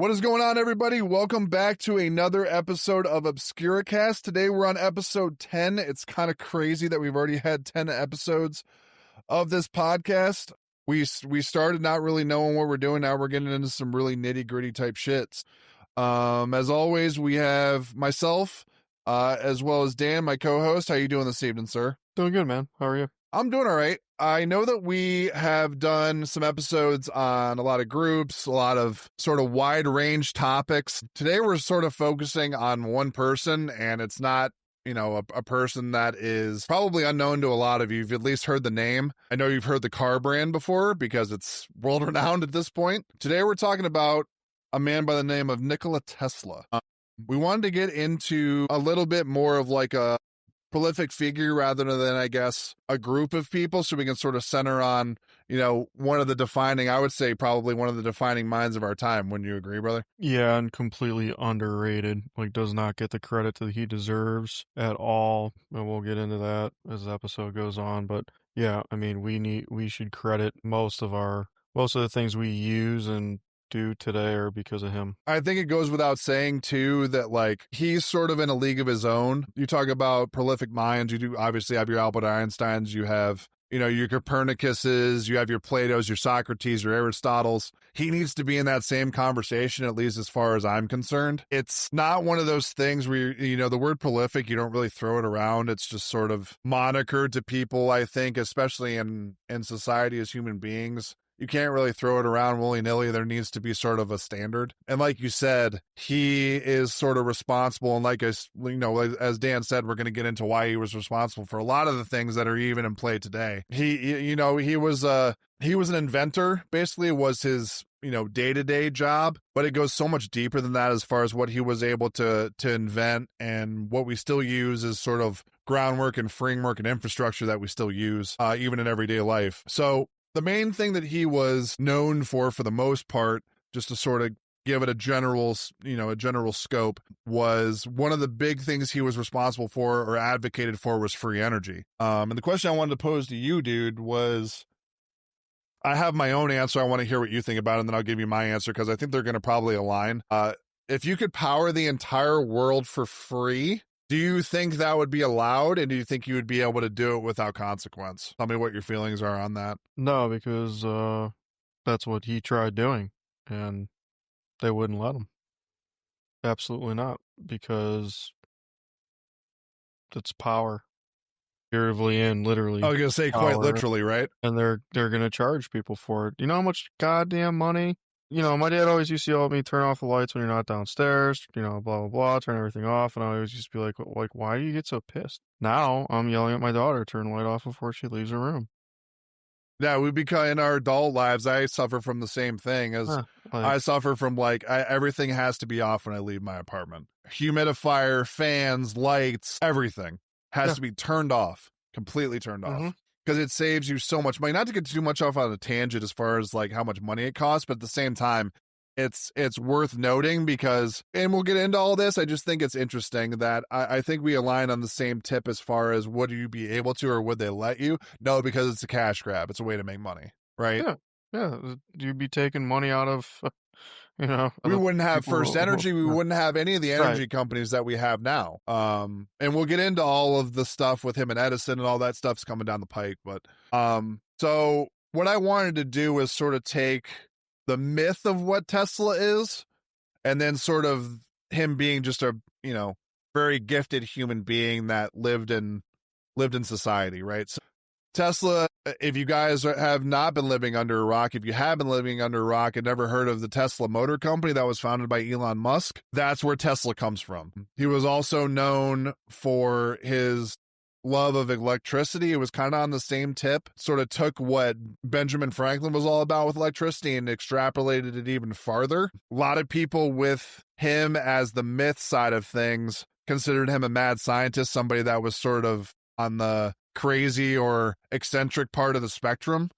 What is going on, everybody? Welcome back to another episode of Obscuracast. Today we're on episode 10. It's kind of crazy that we've already had 10 episodes of this podcast. We started not really knowing what we're doing. Now we're getting into some really nitty-gritty type shits. As always, we have myself, as well as Dan, my co-host. How you doing this evening, sir? Doing good, man. How are you? I'm doing all right. I know that we have done some episodes on a lot of groups, a lot of sort of wide range topics. Today we're sort of focusing on one person, and it's not, a person that is probably unknown to a lot of you. You've at least heard the name. I know you've heard the car brand before because it's world renowned at this point. Today we're talking about a man by the name of Nikola Tesla. We wanted to get into a little bit more of like a prolific figure rather than, I guess, a group of people, so we can sort of center on, one of the defining, I would say probably one of the defining minds of our time. Wouldn't you agree, brother? Yeah, and completely underrated. Like, does not get the credit that he deserves at all. And we'll get into that as the episode goes on. But yeah, I mean, we should credit most of the things we use and do today are because of him. I think it goes without saying too that like he's sort of in a league of his own. You talk about prolific minds, you do obviously have your Albert Einsteins, you have your Copernicuses, you have your Platos, your Socrates, your Aristotles. He needs to be in that same conversation, at least as far as I'm concerned. It's not one of those things where the word prolific, you don't really throw it around. It's just sort of moniker to people, I think, especially in society as human beings. You can't really throw it around willy-nilly. There needs to be sort of a standard. And like you said, he is sort of responsible. And like, as Dan said, we're going to get into why he was responsible for a lot of the things that are even in play today. He was an inventor. Basically, it was his, day-to-day job, but it goes so much deeper than that as far as what he was able to invent, and what we still use is sort of groundwork and framework and infrastructure that we still use, even in everyday life. So the main thing that he was known for the most part, just to sort of give it a general scope, was one of the big things he was responsible for or advocated for was free energy. And the question I wanted to pose to you, dude, was, I have my own answer. I want to hear what you think about it, and then I'll give you my answer because I think they're going to probably align. If you could power the entire world for free, do you think that would be allowed, and do you think you would be able to do it without consequence? Tell me what your feelings are on that. No, because that's what he tried doing, and they wouldn't let him. Absolutely not, because it's power. Figuratively and literally. I was going to say quite literally, right? And they're going to charge people for it. You know how much goddamn money? My dad always used to yell at me, turn off the lights when you're not downstairs, blah, blah, blah, turn everything off. And I always used to be like, why do you get so pissed? Now I'm yelling at my daughter, turn the light off before she leaves her room. Yeah, in our adult lives, I suffer from the same thing as I suffer from everything has to be off when I leave my apartment. Humidifier, fans, lights, everything has to be turned off, completely turned off. Because it saves you so much money. Not to get too much off on a tangent as far as like how much money it costs, but at the same time, it's worth noting because, and we'll get into all this, I just think it's interesting that I think we align on the same tip as far as would you be able to or would they let you? No, because it's a cash grab. It's a way to make money, right? Yeah. You'd be taking money out of, we wouldn't have First Energy. We wouldn't have any of the energy companies that we have now. And we'll get into all of the stuff with him and Edison and all that stuff's coming down the pike. But so what I wanted to do was sort of take the myth of what Tesla is, and then sort of him being just a, very gifted human being that lived in society, right? So Tesla, if you guys have not been living under a rock, if you have been living under a rock and never heard of the Tesla Motor Company that was founded by Elon Musk, that's where Tesla comes from. He was also known for his love of electricity. It was kind of on the same tip, sort of took what Benjamin Franklin was all about with electricity and extrapolated it even farther. A lot of people with him as the myth side of things considered him a mad scientist, somebody that was sort of on the crazy or eccentric part of the spectrum.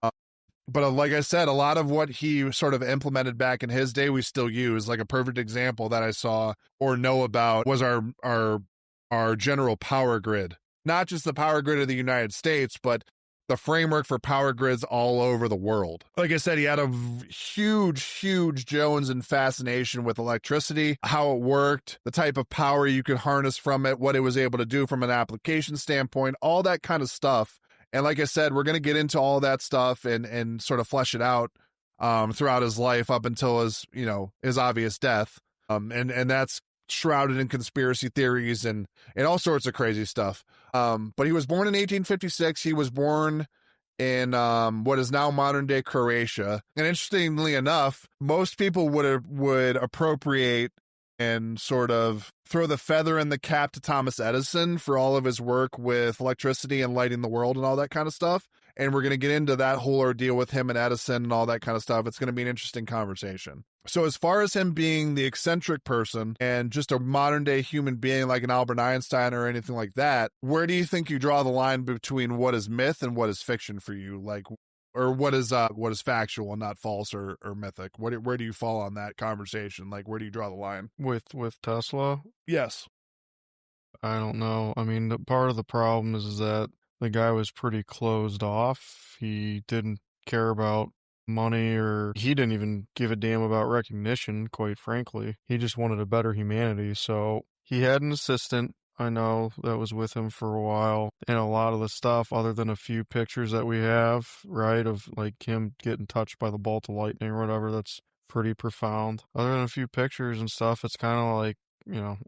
But like I said, a lot of what he sort of implemented back in his day, we still use. Like a perfect example that I saw or know about was our general power grid. Not just the power grid of the United States, but the framework for power grids all over the world. Like I said, he had a huge Jones and fascination with electricity, how it worked, the type of power you could harness from it, what it was able to do from an application standpoint, all that kind of stuff. And like I said, we're going to get into all that stuff and sort of flesh it out throughout his life up until his, his obvious death. And that's shrouded in conspiracy theories and all sorts of crazy stuff. But he was born in 1856. He was born in what is now modern day Croatia. And interestingly enough, most people would appropriate and sort of throw the feather in the cap to Thomas Edison for all of his work with electricity and lighting the world and all that kind of stuff. And we're going to get into that whole ordeal with him and Edison and all that kind of stuff. It's going to be an interesting conversation. So as far as him being the eccentric person and just a modern day human being like an Albert Einstein or anything like that, where do you think you draw the line between what is myth and what is fiction for you? Like, or what is factual and not false or mythic? Where do you fall on that conversation? Like, where do you draw the line? With Tesla? Yes. I don't know. I mean, part of the problem is that the guy was pretty closed off. He didn't care about money, or he didn't even give a damn about recognition, quite frankly. He just wanted a better humanity. So he had an assistant, I know, that was with him for a while. And a lot of the stuff, other than a few pictures that we have, right, of like him getting touched by the bolt of lightning or whatever, that's pretty profound. Other than a few pictures and stuff, it's kind of like,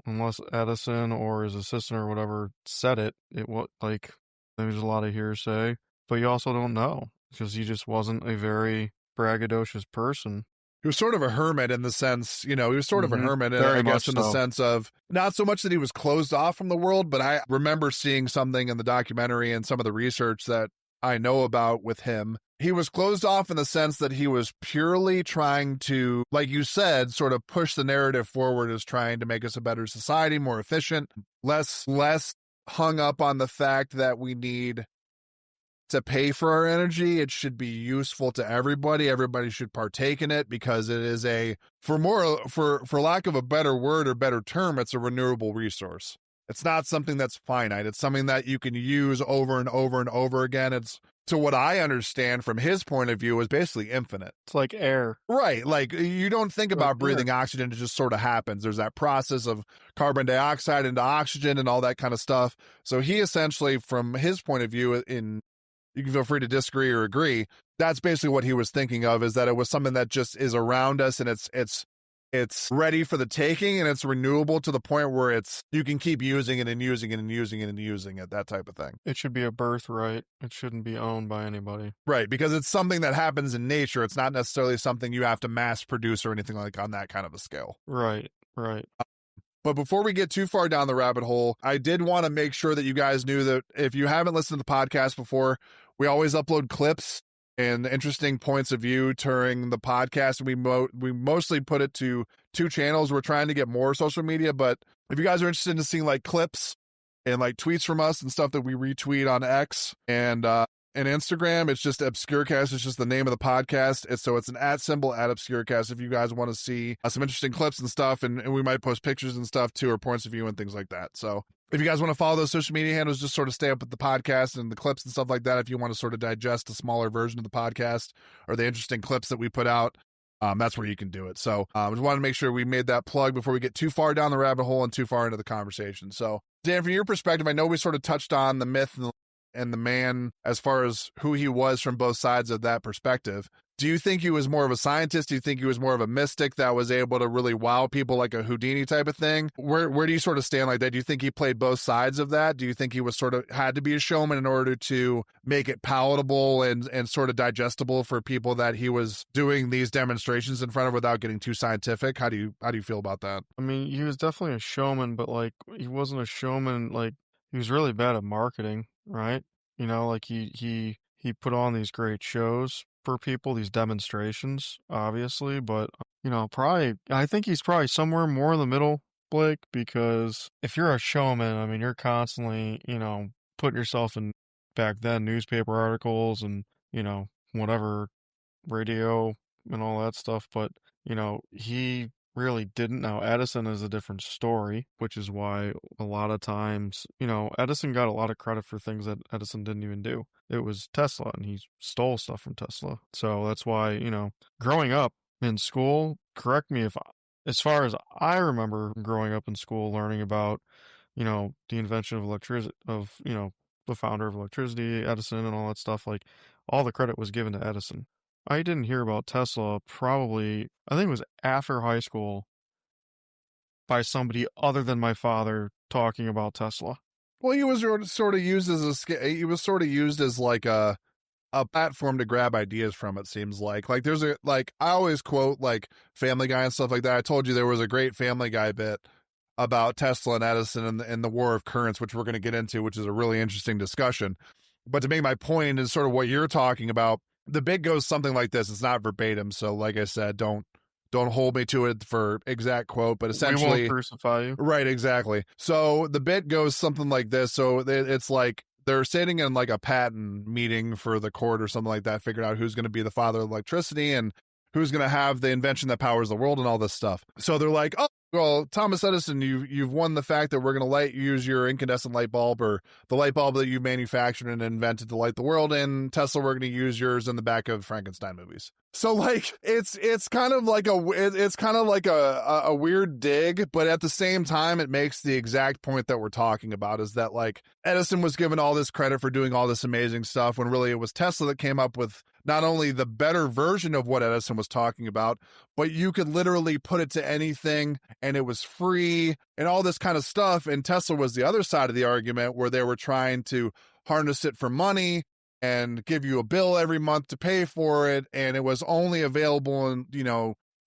unless Edison or his assistant or whatever said it, was like, there's a lot of hearsay, but you also don't know because he just wasn't a very braggadocious person. He was sort of a hermit in the sense, he was sort of a hermit, I guess, in the sense of not so much that he was closed off from the world, but I remember seeing something in the documentary and some of the research that I know about with him. He was closed off in the sense that he was purely trying to, like you said, sort of push the narrative forward as trying to make us a better society, more efficient, less hung up on the fact that we need to pay for our energy. It should be useful to everybody. Everybody should partake in it because it is for lack of a better word or better term, it's a renewable resource. It's not something that's finite. It's something that you can use over and over and over again. It's, to what I understand from his point of view, is basically infinite. It's like air. Right. Like, you don't think about breathing oxygen. It just sort of happens. There's that process of carbon dioxide into oxygen and all that kind of stuff. So he essentially, from his point of view, you can feel free to disagree or agree, that's basically what he was thinking of, is that it was something that just is around us and it's ready for the taking, and it's renewable to the point where you can keep using it and using it and using it and using it, that type of thing. It should be a birthright. It shouldn't be owned by anybody. Right, because it's something that happens in nature. It's not necessarily something you have to mass produce or anything like on that kind of a scale. Right. But before we get too far down the rabbit hole, I did want to make sure that you guys knew that if you haven't listened to the podcast before, we always upload clips and interesting points of view during the podcast. We mostly put it to 2 channels. We're trying to get more social media, but if you guys are interested in seeing like clips and like tweets from us and stuff that we retweet on X and Instagram, it's just Obscuracast. It's just the name of the podcast. It's an @ symbol at Obscuracast if you guys want to see some interesting clips and stuff, and we might post pictures and stuff too, or points of view and things like that. So if you guys want to follow those social media handles, just sort of stay up with the podcast and the clips and stuff like that. If you want to sort of digest a smaller version of the podcast or the interesting clips that we put out, that's where you can do it. So I just wanted to make sure we made that plug before we get too far down the rabbit hole and too far into the conversation. So Dan, from your perspective, I know we sort of touched on the myth and the man as far as who he was from both sides of that perspective. Do you think he was more of a scientist? Do you think he was more of a mystic that was able to really wow people, like a Houdini type of thing? Where do you sort of stand like that? Do you think he played both sides of that? Do you think he was sort of had to be a showman in order to make it palatable and sort of digestible for people that he was doing these demonstrations in front of without getting too scientific? How do you feel about that? I mean, he was definitely a showman, but like he wasn't a showman. Like, he was really bad at marketing, right? Like he put on these great shows for people, these demonstrations, obviously, but I think he's probably somewhere more in the middle, Blake, because if you're a showman, I mean, you're constantly, putting yourself in, back then, newspaper articles and, whatever, radio and all that stuff, but, he really didn't. Now, Edison is a different story, which is why a lot of times, Edison got a lot of credit for things that Edison didn't even do. It was Tesla, and he stole stuff from Tesla. So that's why, growing up in school, correct me if, as far as I remember growing up in school, learning about, the invention of electricity, the founder of electricity, Edison, and all that stuff, like, all the credit was given to Edison. I didn't hear about Tesla probably, I think it was after high school, by somebody other than my father talking about Tesla. Well, he was sort of used as he was sort of used as like a platform to grab ideas from. It seems like there's I always quote like Family Guy and stuff like that. I told you there was a great Family Guy bit about Tesla and Edison and the war of currents, which we're going to get into, which is a really interesting discussion. But to make my point is sort of what you're talking about. The bit goes something like this. It's not verbatim, so like I said, don't hold me to it for exact quote, but essentially, we won't crucify you. Right, exactly. So the bit goes something like this. So it's like they're sitting in like a patent meeting for the court or something like that, figuring out who's going to be the father of electricity and who's going to have the invention that powers the world and all this stuff. So they're like, oh, well, Thomas Edison, you've won the fact that we're going to use your incandescent light bulb, or the light bulb that you manufactured and invented to light the world. And Tesla, we're going to use yours in the back of Frankenstein movies. So like it's kind of like a weird dig, but at the same time, it makes the exact point that we're talking about, is that like Edison was given all this credit for doing all this amazing stuff when really it was Tesla that came up with not only the better version of what Edison was talking about, but you could literally put it to anything and it was free and all this kind of stuff. And Tesla was the other side of the argument, where they were trying to harness it for money and give you a bill every month to pay for it. And it was only available in,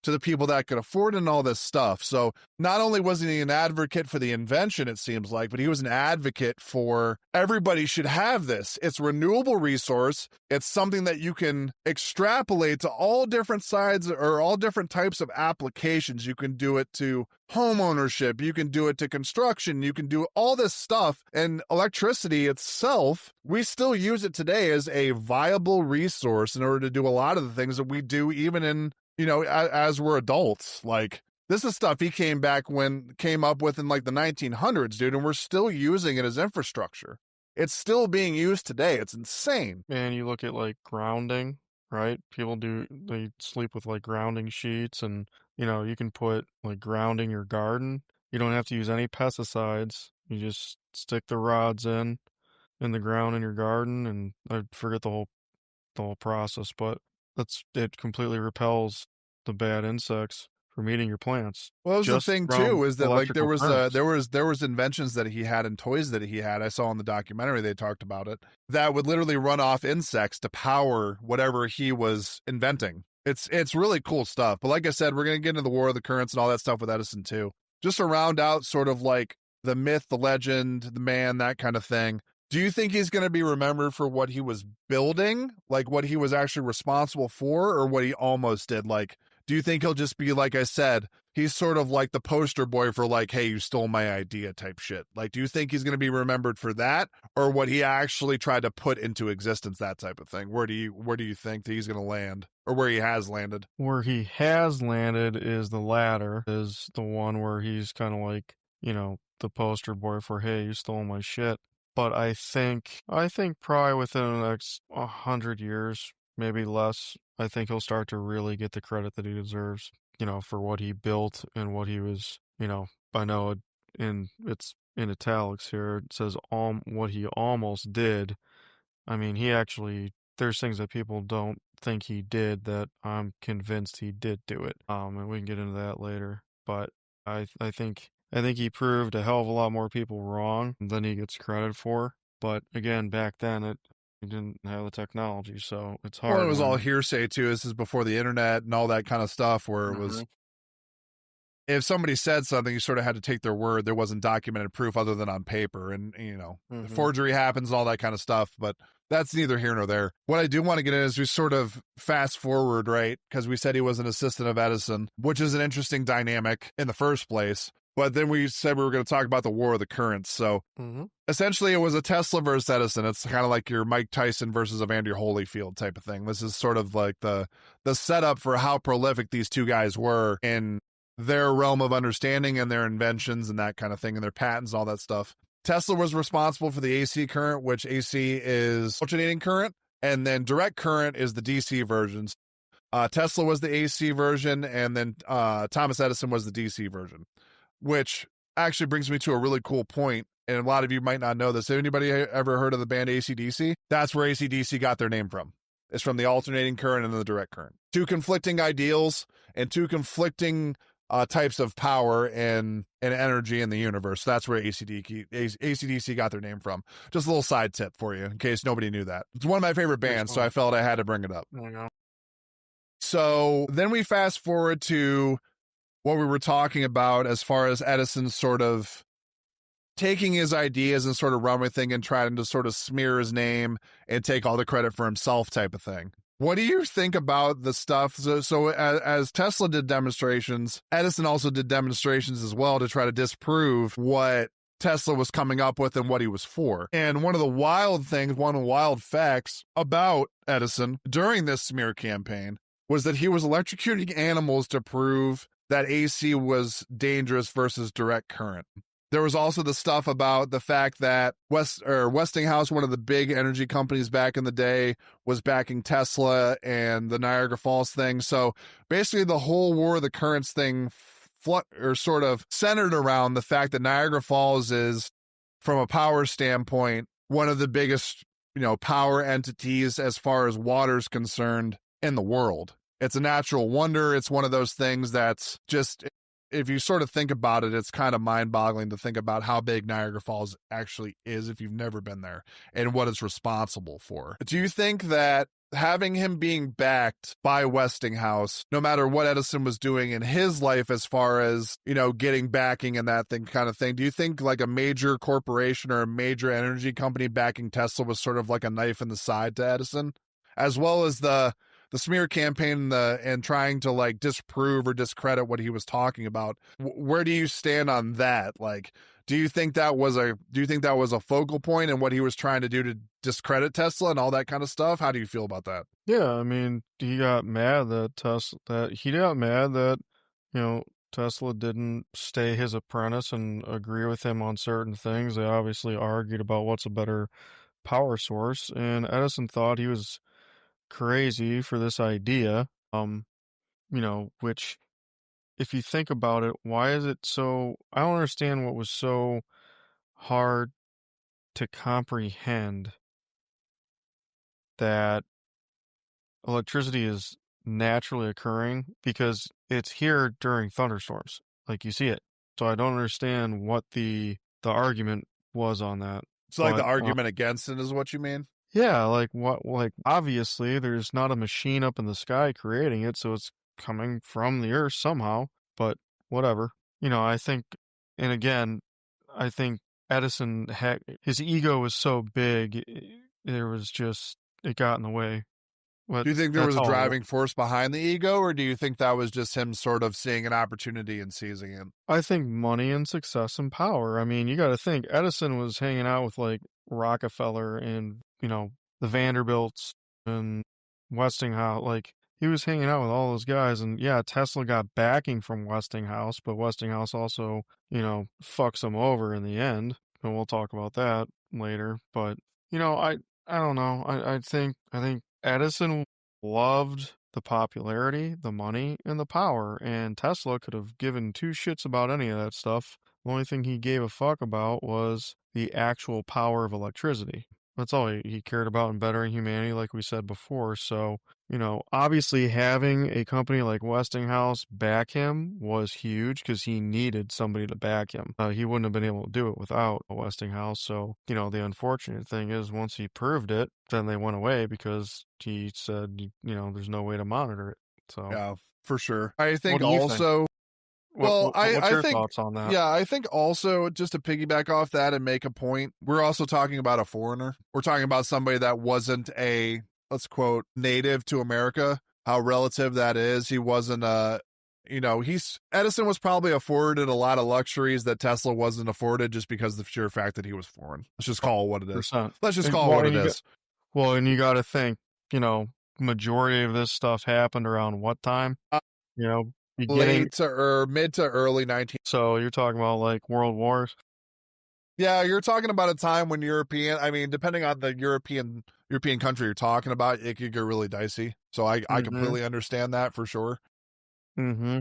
to the people that could afford it and all this stuff. So not only wasn't he an advocate for the invention, it seems like, but he was an advocate for everybody should have this. It's a renewable resource. It's something that you can extrapolate to all different sides or all different types of applications. You can do it to home ownership. You can do it to construction. You can do all this stuff. And electricity itself, we still use it today as a viable resource in order to do a lot of the things that we do, even in, as we're adults. Like, this is stuff he came up with in like the 1900s, dude, and we're still using it as infrastructure. It's still being used today. It's insane. And you look at like grounding, right? They sleep with like grounding sheets, and you can put like grounding your garden. You don't have to use any pesticides. You just stick the rods in the ground in your garden, and I forget the whole process, but it completely repels the bad insects from eating your plants. Well, that was the thing too, is that like there was inventions that he had and toys that he had. I saw in the documentary, they talked about it, that would literally run off insects to power whatever he was inventing. It's really cool stuff. But like I said, we're going to get into the war of the currents and all that stuff with Edison too. Just to round out sort of like the myth, the legend, the man, that kind of thing. Do you think he's going to be remembered for what he was building, like what he was actually responsible for, or what he almost did? Like, do you think he'll just be, like I said, he's sort of like the poster boy for like, hey, you stole my idea type shit? Like, do you think he's going to be remembered for that, or what he actually tried to put into existence, that type of thing? Where do you think that he's going to land, or where he has landed? Where he has landed is the latter, is the one where he's kind of like, the poster boy for, hey, you stole my shit. But I think probably within the next 100 years, maybe less, I think he'll start to really get the credit that he deserves, for what he built and what he was, I know it's in italics here. It says what he almost did. I mean, there's things that people don't think he did that I'm convinced he did do it. And we can get into that later. But I think he proved a hell of a lot more people wrong than he gets credit for. But again, back then he didn't have the technology, so it's hard. Well, it was all hearsay too. This is before the internet and all that kind of stuff, where it was, if somebody said something, you sort of had to take their word. There wasn't documented proof other than on paper, and forgery happens and all that kind of stuff. But that's neither here nor there. What I do want to get in is we sort of fast forward, right? Because we said he was an assistant of Edison, which is an interesting dynamic in the first place. But then we said we were going to talk about the war of the currents. So essentially, it was a Tesla versus Edison. It's kind of like your Mike Tyson versus Evander Holyfield type of thing. This is sort of like the setup for how prolific these two guys were in their realm of understanding and their inventions and that kind of thing and their patents and all that stuff. Tesla was responsible for the AC current, which AC is alternating current, and then direct current is the DC versions. Tesla was the AC version, and then Thomas Edison was the DC version, which actually brings me to a really cool point. And a lot of you might not know this. Anybody ever heard of the band AC/DC? That's where AC/DC got their name from. It's from the alternating current and the direct current. Two conflicting ideals and two conflicting types of power and energy in the universe. That's where AC/DC got their name from. Just a little side tip for you in case nobody knew that. It's one of my favorite bands, so I felt I had to bring it up. So then we fast forward to what we were talking about as far as Edison sort of taking his ideas and sort of run with thing and trying to sort of smear his name and take all the credit for himself type of thing. What do you think about the stuff? So as Tesla did demonstrations, Edison also did demonstrations as well to try to disprove what Tesla was coming up with and what he was for. And one of the wild facts about Edison during this smear campaign was that he was electrocuting animals to prove that AC was dangerous versus direct current. There was also the stuff about the fact that Westinghouse, one of the big energy companies back in the day, was backing Tesla and the Niagara Falls thing. So basically the whole War of the Currents thing sort of centered around the fact that Niagara Falls is, from a power standpoint, one of the biggest, power entities as far as water's concerned in the world. It's a natural wonder. It's one of those things that's just, if you sort of think about it, it's kind of mind-boggling to think about how big Niagara Falls actually is if you've never been there and what it's responsible for. Do you think that having him being backed by Westinghouse, no matter what Edison was doing in his life as far as, getting backing and that thing kind of thing, do you think like a major corporation or a major energy company backing Tesla was sort of like a knife in the side to Edison? As well as the smear campaign and trying to like disprove or discredit what he was talking about. Where do you stand on that? Like, do you think that was a focal point in what he was trying to do to discredit Tesla and all that kind of stuff? How do you feel about that? Yeah, I mean, he got mad that Tesla didn't stay his apprentice and agree with him on certain things. They obviously argued about what's a better power source, and Edison thought he was crazy for this idea, which, if you think about it, why is it so, I don't understand what was so hard to comprehend that electricity is naturally occurring, because it's here during thunderstorms, like you see it. So I don't understand what the argument was on that. So like the argument against it is what you mean? Yeah, like obviously there's not a machine up in the sky creating it, so it's coming from the earth somehow, but whatever. I think, and again, I think Edison his ego was so big, it got in the way. But do you think there was a driving force behind the ego, or do you think that was just him sort of seeing an opportunity and seizing it? I think money and success and power. I mean, you got to think Edison was hanging out with like Rockefeller and, the Vanderbilts and Westinghouse. Like, he was hanging out with all those guys. And yeah, Tesla got backing from Westinghouse, but Westinghouse also, fucks him over in the end. And we'll talk about that later. But, I don't know. I think Edison loved the popularity, the money, and the power, and Tesla could have given two shits about any of that stuff. The only thing he gave a fuck about was the actual power of electricity. That's all he cared about in bettering humanity, like we said before. So, obviously having a company like Westinghouse back him was huge because he needed somebody to back him. He wouldn't have been able to do it without Westinghouse. So, the unfortunate thing is once he proved it, then they went away because he said, there's no way to monitor it. So, yeah, for sure. I think also... Well, what's your think, thoughts on that? Yeah, I think also, just to piggyback off that and make a point, we're also talking about a foreigner. We're talking about somebody that wasn't a, let's quote, native to America. How relative that is. He wasn't Edison was probably afforded a lot of luxuries that Tesla wasn't afforded just because of the sheer fact that he was foreign. Let's just call it what it is. Let's just call it what it is. Well, and you got to think, majority of this stuff happened around what time? beginning. late to mid to early 19. So you're talking about like World Wars? Yeah, you're talking about a time when I mean, depending on the European country you're talking about, it could get really dicey. So I Mm-hmm. completely understand that for sure. Mm-hmm.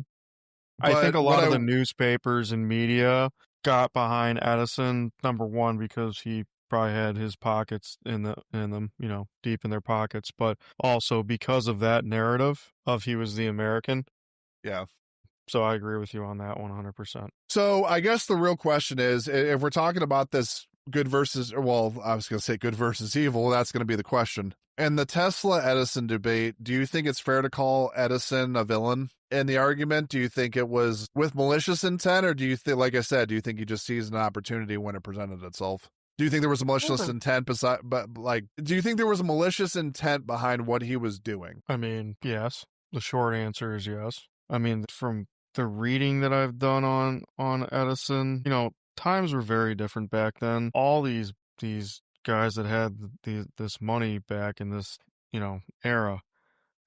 I think But a what lot of I the newspapers and media got behind Edison, number one, because he probably had his pockets in them, deep in their pockets, but also because of that narrative of he was the American. yeah. So I agree with you on that 100%. So I guess the real question is, if we're talking about this good versus, well, I was going to say good versus evil, that's going to be the question. In the Tesla Edison debate, do you think it's fair to call Edison a villain in the argument? Do you think it was with malicious intent, or do you think, like I said, do you think he just seized an opportunity when it presented itself? Do you think there was a malicious intent do you think there was a malicious intent behind what he was doing? I mean, yes. The short answer is yes. I mean, from the reading that I've done on Edison, times were very different back then. All these guys that had this money back in this, era,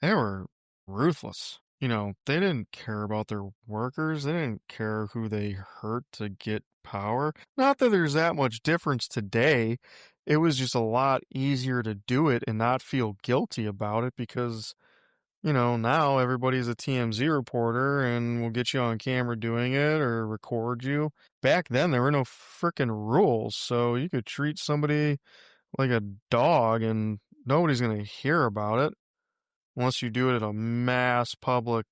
they were ruthless. They didn't care about their workers. They didn't care who they hurt to get power. Not that there's that much difference today. It was just a lot easier to do it and not feel guilty about it because, now everybody's a TMZ reporter and will get you on camera doing it or record you. Back then, there were no freaking rules, so you could treat somebody like a dog and nobody's going to hear about it unless you do it at a mass public,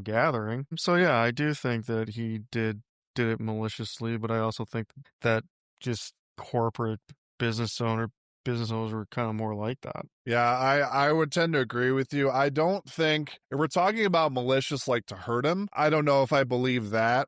gathering. So yeah, I do think that he did it maliciously, but I also think that just corporate business owners were kind of more like that. Yeah, I would tend to agree with you. I don't think if we're talking about malicious like to hurt him, I don't know if I believe that.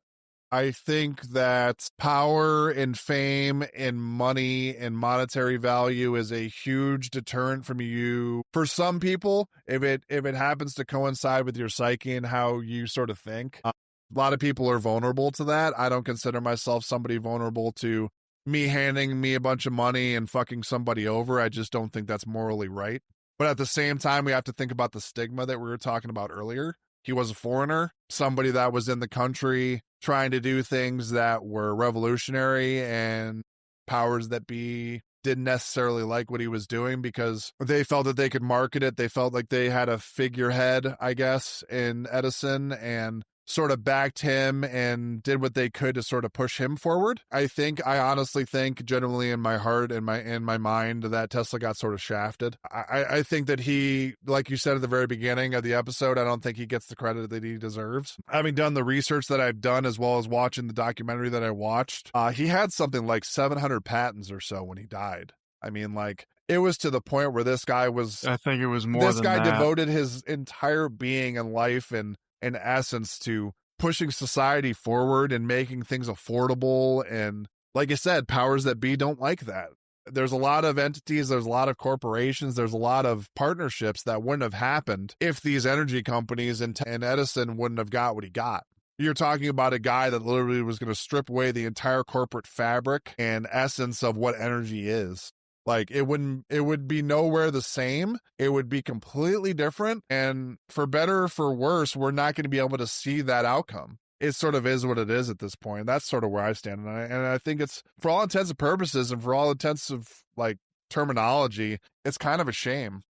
I think that power and fame and money and monetary value is a huge deterrent from you. For some people, if it happens to coincide with your psyche and how you sort of think, a lot of people are vulnerable to that. I don't consider myself somebody vulnerable to me handing me a bunch of money and fucking somebody over. I just don't think that's morally right. But at the same time, we have to think about the stigma that we were talking about earlier. He was a foreigner, somebody that was in the country trying to do things that were revolutionary, and powers that be didn't necessarily like what he was doing because they felt that they could market it. They felt like they had a figurehead, I guess, in Edison, and sort of backed him and did what they could to sort of push him forward. I honestly think, genuinely in my heart and my mind, that Tesla got sort of shafted. I think that he, like you said at the very beginning of the episode, I don't think he gets the credit that he deserves. Having done the research that I've done, as well as watching the documentary that I watched, he had something like 700 patents or so when he died. I mean, like, it was to the point where this guy was, I think it was more this than guy that. devoted his entire being and life and in essence to pushing society forward and making things affordable. And like I said, powers that be don't like that. There's a lot of entities, there's a lot of corporations, there's a lot of partnerships that wouldn't have happened if these energy companies and Edison wouldn't have got what he got. You're talking about a guy that literally was going to strip away the entire corporate fabric and essence of what energy is. Like, it would be nowhere the same. It would be completely different. And for better or for worse, we're not going to be able to see that outcome. It sort of is what it is at this point. That's sort of where I stand. And I think it's, for all intents and purposes and for all intents of like terminology, it's kind of a shame.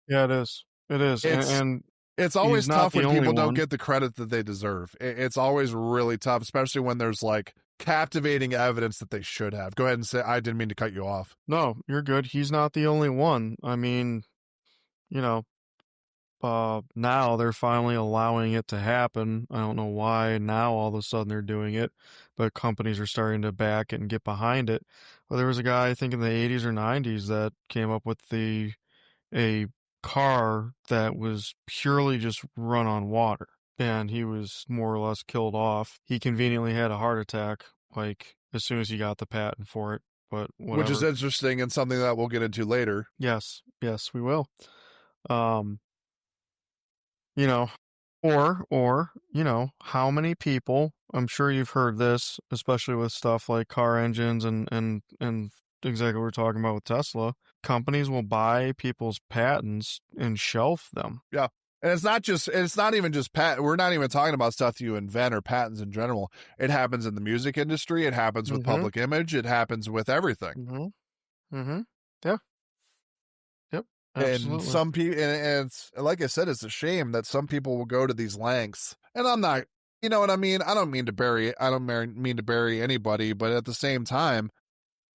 Yeah, it is. It is. And it's he's always not tough the when only people don't one. get the credit that they deserve. It's always really tough, especially when there's like captivating evidence that they should have. Go ahead and say, I didn't mean to cut you off. No, you're good. He's not the only one. I mean, you know, now they're finally allowing it to happen. I don't know why now all of a sudden they're doing it, but companies are starting to back it and get behind it. Well, there was a guy, I think in the 80s or 90s, that came up with a car that was purely just run on water, and he was more or less killed off. He conveniently had a heart attack, like, as soon as he got the patent for it, but whatever. Which is interesting and something that we'll get into later. Yes, we will. You know, or, how many people, I'm sure you've heard this, especially with stuff like car engines and exactly what we're talking about with Tesla, companies will buy people's patents and shelf them. Yeah. And it's not even just we're not even talking about stuff you invent or patents in general. It happens in the music industry. It happens with Mm-hmm. public image. It happens with everything. Mm-hmm. Mm-hmm. Yeah. Yep. And Absolutely. some people, and it's like I said, it's a shame that some people will go to these lengths. And I'm not, you know what I mean? I don't mean to bury anybody, but at the same time,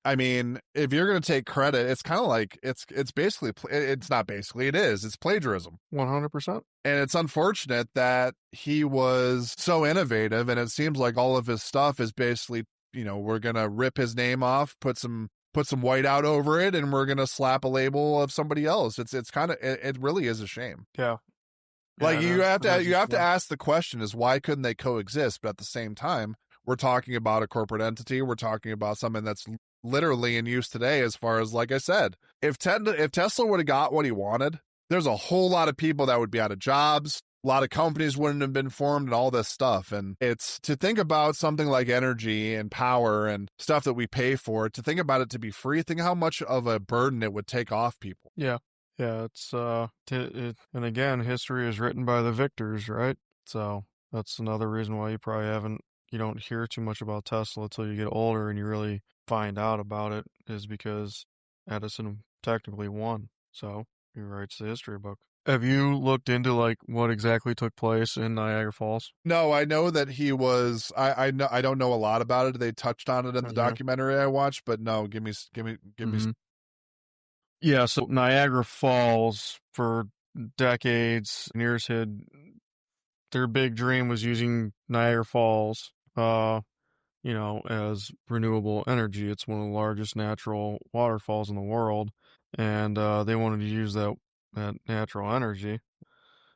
I mean, if you're going to take credit, it's kind of like it's basically it's not basically it is it's plagiarism. 100%. And it's unfortunate that he was so innovative, and it seems like all of his stuff is basically, we're gonna rip his name off, put some white out over it, and we're gonna slap a label of somebody else. It's kind of it really is a shame. Yeah. Like Yeah, it is you a have to shame. ask the question is why couldn't they coexist? But at the same time, we're talking about a corporate entity. We're talking about something that's literally in use today. As far as like I said, if Tesla would have got what he wanted, there's a whole lot of people that would be out of jobs. A lot of companies wouldn't have been formed and all this stuff. And it's to think about something like energy and power and stuff that we pay for, to think about it to be free, think how much of a burden it would take off people. Yeah. Yeah, and again, history is written by the victors, right? So that's another reason why you don't hear too much about Tesla until you get older and you really find out about it, is because Edison technically won. So he writes the history book. Have you looked into like what exactly took place in Niagara Falls? No, I know that he was. I know. I don't know a lot about it. They touched on it in the Mm-hmm. documentary I watched, but no. Give me. Mm-hmm. Yeah, so Niagara Falls for decades, years had their big dream was using Niagara Falls, as renewable energy. It's one of the largest natural waterfalls in the world, and they wanted to use that natural energy.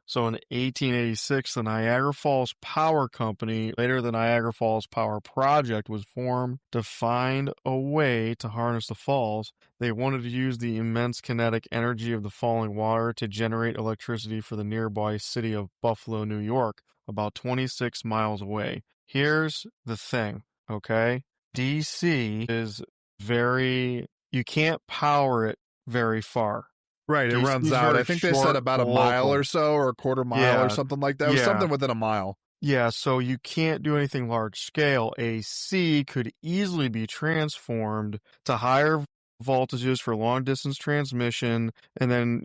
So in 1886, the Niagara Falls Power Company, later the Niagara Falls Power Project, was formed to find a way to harness the falls. They wanted to use the immense kinetic energy of the falling water to generate electricity for the nearby city of Buffalo, New York, about 26 miles away. Here's the thing, okay? DC is you can't power it very far. Right, it DC runs is out. I very think they said short about a mile local. or so, or a quarter mile, or Yeah, something like that. It was yeah, something within a mile. yeah. So you can't do anything large scale. AC could easily be transformed to higher voltages for long distance transmission, and then,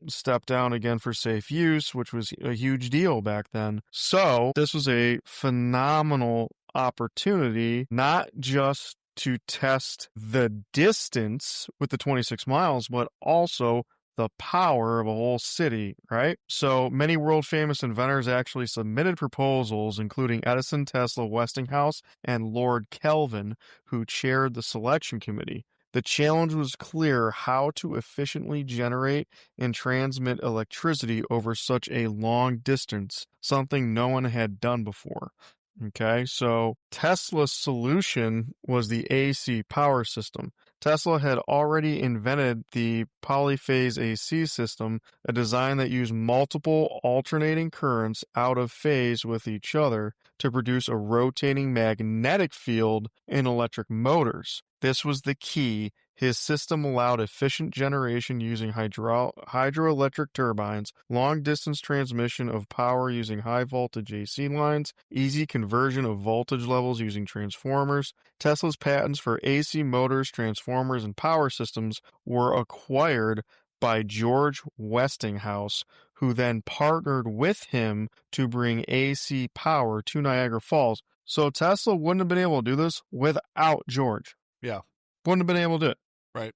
step down again for safe use, which was a huge deal back then. So this was a phenomenal opportunity, not just to test the distance with the 26 miles, but also the power of a whole city, right? So many world famous inventors actually submitted proposals, including Edison, Tesla, Westinghouse, and Lord Kelvin, who chaired the selection committee. The challenge was clear: how to efficiently generate and transmit electricity over such a long distance, something no one had done before. Okay, so Tesla's solution was the AC power system. Tesla had already invented the polyphase AC system, a design that used multiple alternating currents out of phase with each other to produce a rotating magnetic field in electric motors. This was the key. His system allowed efficient generation using hydroelectric turbines, long distance transmission of power using high voltage AC lines, easy conversion of voltage levels using transformers. Tesla's patents for AC motors, transformers, and power systems were acquired by George Westinghouse, who then partnered with him to bring AC power to Niagara Falls. So Tesla wouldn't have been able to do this without George. Yeah, Wouldn't have been able to do it. right.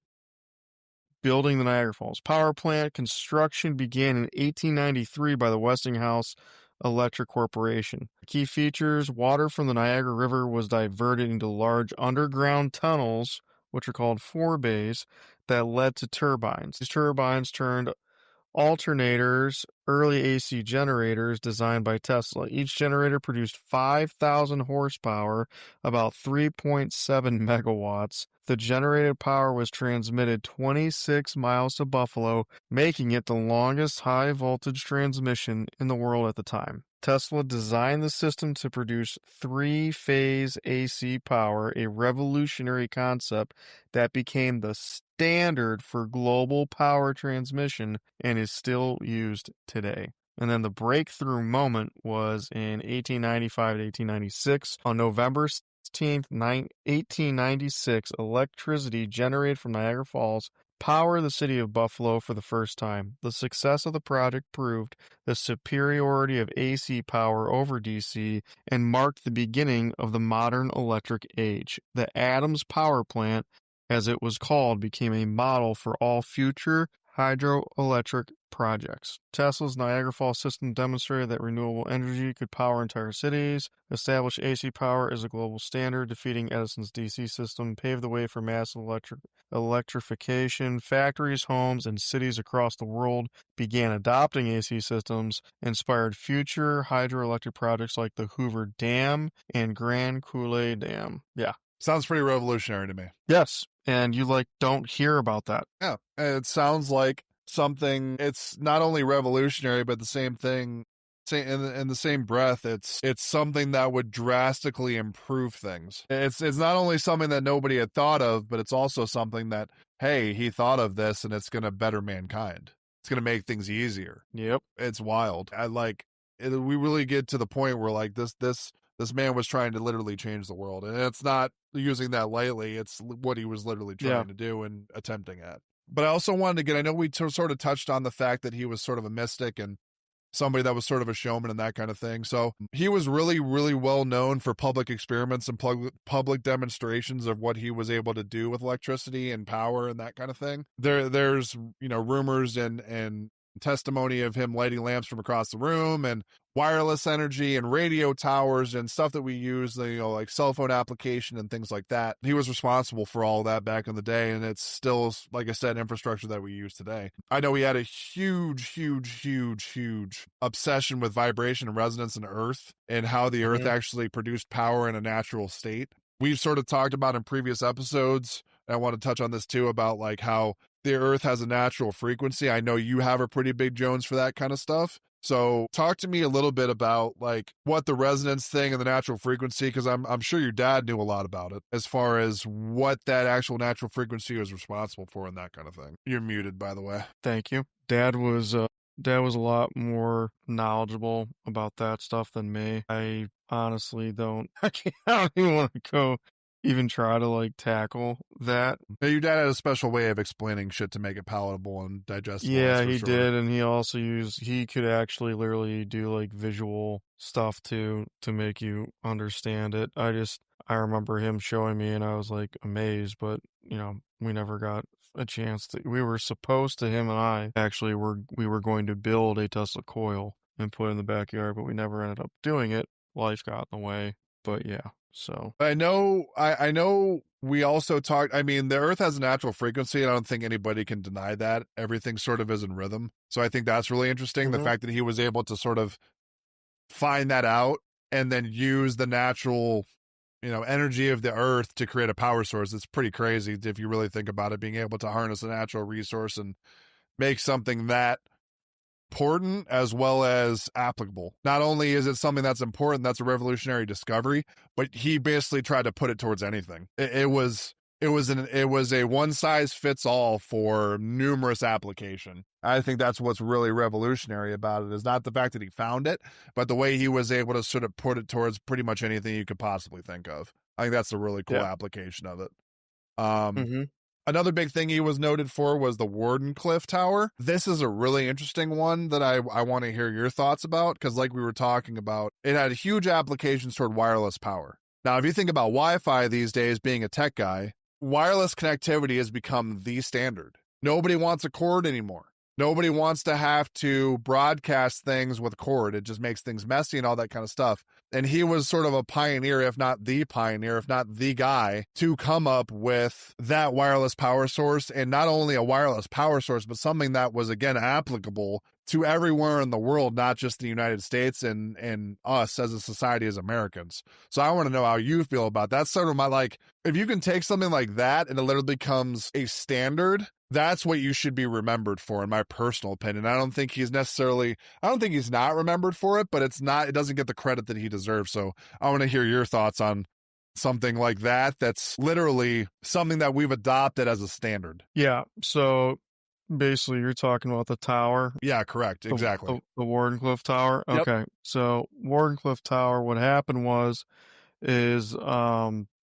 Building the Niagara Falls power plant construction began in 1893 by the Westinghouse Electric Corporation. Key features: water from the Niagara River was diverted into large underground tunnels, which are called forebays, that led to turbines. These turbines turned alternators, early AC generators designed by Tesla. Each generator produced 5,000 horsepower, about 3.7 megawatts. The generated power was transmitted 26 miles to Buffalo, making it the longest high voltage transmission in the world at the time. Tesla designed the system to produce three-phase AC power, a revolutionary concept that became the standard for global power transmission and is still used today. And then the breakthrough moment was in 1895 to 1896. On November 16th, 1896, electricity generated from Niagara Falls powered the city of Buffalo for the first time. The success of the project proved the superiority of AC power over DC and marked the beginning of the modern electric age. The Adams Power Plant, as it was called, became a model for all future hydroelectric projects. Tesla's Niagara Falls system demonstrated that renewable energy could power entire cities, established AC power as a global standard, defeating Edison's DC system, paved the way for mass electrification. Factories, homes, and cities across the world began adopting AC systems, inspired future hydroelectric projects like the Hoover Dam and Grand Coulee Dam. Yeah. Sounds pretty revolutionary to me. Yes. And you don't hear about that. Yeah. And it sounds like something, it's not only revolutionary, but the same thing, in the same breath, it's something that would drastically improve things. It's not only something that nobody had thought of, but it's also something that, hey, he thought of this and it's going to better mankind. It's going to make things easier. Yep. It's wild. We really get to the point where this man was trying to literally change the world. And it's not using that lightly. It's what he was literally trying to do and attempting at. But I also wanted to get, I know we sort of touched on the fact that he was sort of a mystic and somebody that was sort of a showman and that kind of thing. So he was really, really well known for public experiments and public demonstrations of what he was able to do with electricity and power and that kind of thing. There's, rumors and testimony of him lighting lamps from across the room and wireless energy and radio towers and stuff that we use, like cell phone application and things like that. He was responsible for all that back in the day, and it's still, like I said, infrastructure that we use today. I know he had a huge obsession with vibration and resonance in Earth and how the Earth actually produced power in a natural state. We've sort of talked about in previous episodes, and I want to touch on this too, about like how the Earth has a natural frequency. I know you have a pretty big Jones for that kind of stuff. So talk to me a little bit about like what the resonance thing and the natural frequency, because I'm sure your dad knew a lot about it as far as what that actual natural frequency was responsible for and that kind of thing. You're muted, by the way. Thank you. Dad was a lot more knowledgeable about that stuff than me. I honestly don't even want to go even try to tackle that. Now, your dad had a special way of explaining shit to make it palatable and digestible. Yeah, he did, and he also he could actually literally do visual stuff to make you understand it. I remember him showing me and I was amazed, but we never got a chance to. We were supposed to, him and I actually we were going to build a Tesla coil and put it in the backyard, but we never ended up doing it. Life got in the way, but yeah. So I know we also talked, the Earth has a natural frequency, and I don't think anybody can deny that. Everything sort of is in rhythm. So I think that's really interesting. The fact that he was able to sort of find that out and then use the natural, energy of the Earth to create a power source. It's pretty crazy if you really think about it, being able to harness a natural resource and make something that important as well as applicable. Not only is it something that's important, that's a revolutionary discovery, but he basically tried to put it towards anything. It was a one size fits all for numerous application. I think that's what's really revolutionary about it, is not the fact that he found it, but the way he was able to sort of put it towards pretty much anything you could possibly think of. I think that's a really cool application of it. Another big thing he was noted for was the Wardenclyffe Tower. This is a really interesting one that I want to hear your thoughts about, because like we were talking about, it had huge applications toward wireless power. Now, if you think about Wi-Fi these days, being a tech guy, wireless connectivity has become the standard. Nobody wants a cord anymore. Nobody wants to have to broadcast things with cord. It just makes things messy and all that kind of stuff. And he was sort of a pioneer, if not the guy to come up with that wireless power source. And not only a wireless power source, but something that was, again, applicable to everywhere in the world, not just the United States and us as a society as Americans. So I want to know how you feel about that. That's sort of my, if you can take something like that and it literally becomes a standard, that's what you should be remembered for, in my personal opinion. I don't think he's not remembered for it, but it doesn't get the credit that he deserves. So I want to hear your thoughts on something like that. That's literally something that we've adopted as a standard. Yeah. So Basically, you're talking about the tower. Yeah, correct. Exactly. The Wardenclyffe Tower. Yep. Okay, so Wardenclyffe Tower. What happened is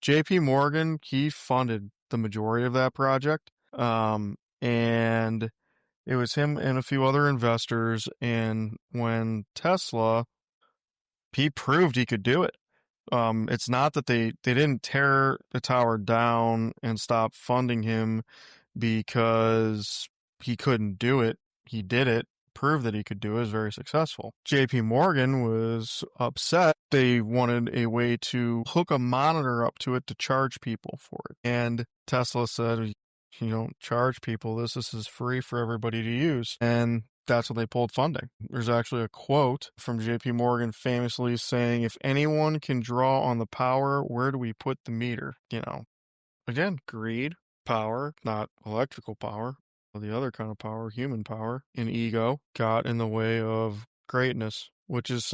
J.P. Morgan, he funded the majority of that project, and it was him and a few other investors. And when Tesla, he proved he could do it. It's not that they didn't tear the tower down and stop funding him because he couldn't do it. He did it, proved that he could do it, was very successful. JP Morgan was upset. They wanted a way to hook a monitor up to it to charge people for it. And Tesla said, you don't charge people. This is free for everybody to use. And that's when they pulled funding. There's actually a quote from JP Morgan famously saying, if anyone can draw on the power, where do we put the meter? Again, greed, power, not electrical power, the other kind of power, human power, and ego got in the way of greatness, which is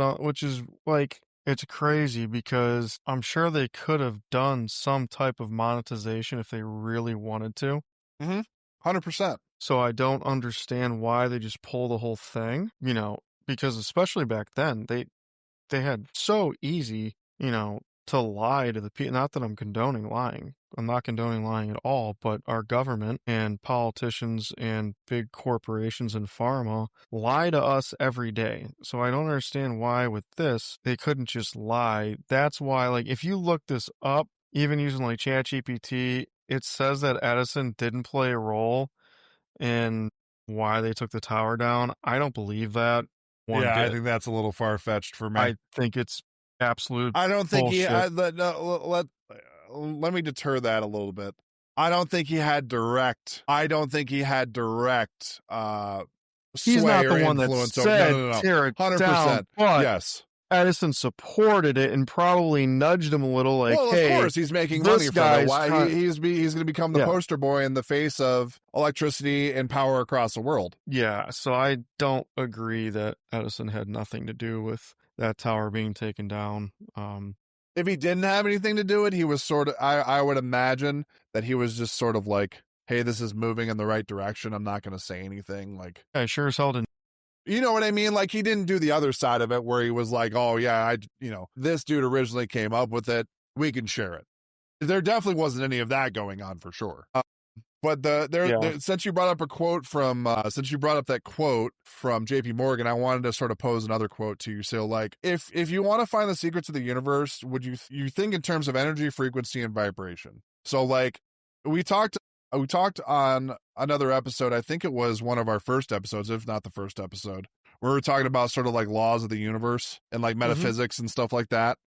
like, it's crazy because I'm sure they could have done some type of monetization if they really wanted to. 100%. So I don't understand why they just pull the whole thing, because especially back then, they had so easy, to lie to the people. Not that I'm condoning lying. I'm not condoning lying at all, but our government and politicians and big corporations and pharma lie to us every day. So I don't understand why with this, they couldn't just lie. That's why, like, if you look this up, even using like ChatGPT, it says that Edison didn't play a role in why they took the tower down. I don't believe that one Yeah, I bit. think that's a little far-fetched for me. I think it's absolute I don't think bullshit. let me deter that a little bit. I don't think he had direct He's sway not or the one that influence said no. tear it 100%. down, but Yes. Edison supported it and probably nudged him a little, like, Well, hey, of course, he's making this money from it. guy's Why he's going to become the Yeah. poster boy in the face of electricity and power across the world. Yeah, so I don't agree that Edison had nothing to do with that tower being taken down. If he didn't have anything to do with it, he was sort of, I would imagine that he was just sort of like, hey, this is moving in the right direction. I'm not going to say anything. Like, I sure as hell didn't. you know what I mean? Like, he didn't do the other side of it where he was like, oh, yeah, this dude originally came up with it. We can share it. There definitely wasn't any of that going on for sure. But since you brought up that quote from JP Morgan, I wanted to sort of pose another quote to you. So, like, if you want to find the secrets of the universe, would you think in terms of energy, frequency, and vibration? So, like, we talked on another episode. I think it was one of our first episodes, if not the first episode, where we were talking about sort of like laws of the universe and like metaphysics and stuff like that.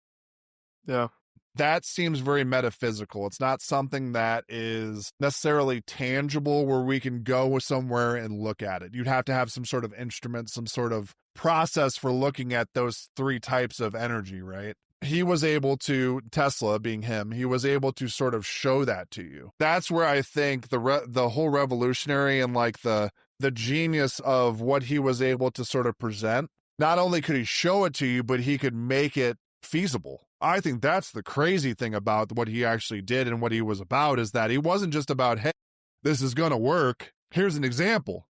Yeah. That seems very metaphysical. It's not something that is necessarily tangible where we can go somewhere and look at it. You'd have to have some sort of instrument, some sort of process for looking at those three types of energy, right? He was able to, Tesla being him, he was able to sort of show that to you. That's where I think the whole revolutionary and like the genius of what he was able to sort of present. Not only could he show it to you, but he could make it feasible. I think that's the crazy thing about what he actually did and what he was about, is that he wasn't just about, hey, this is going to work. Here's an example.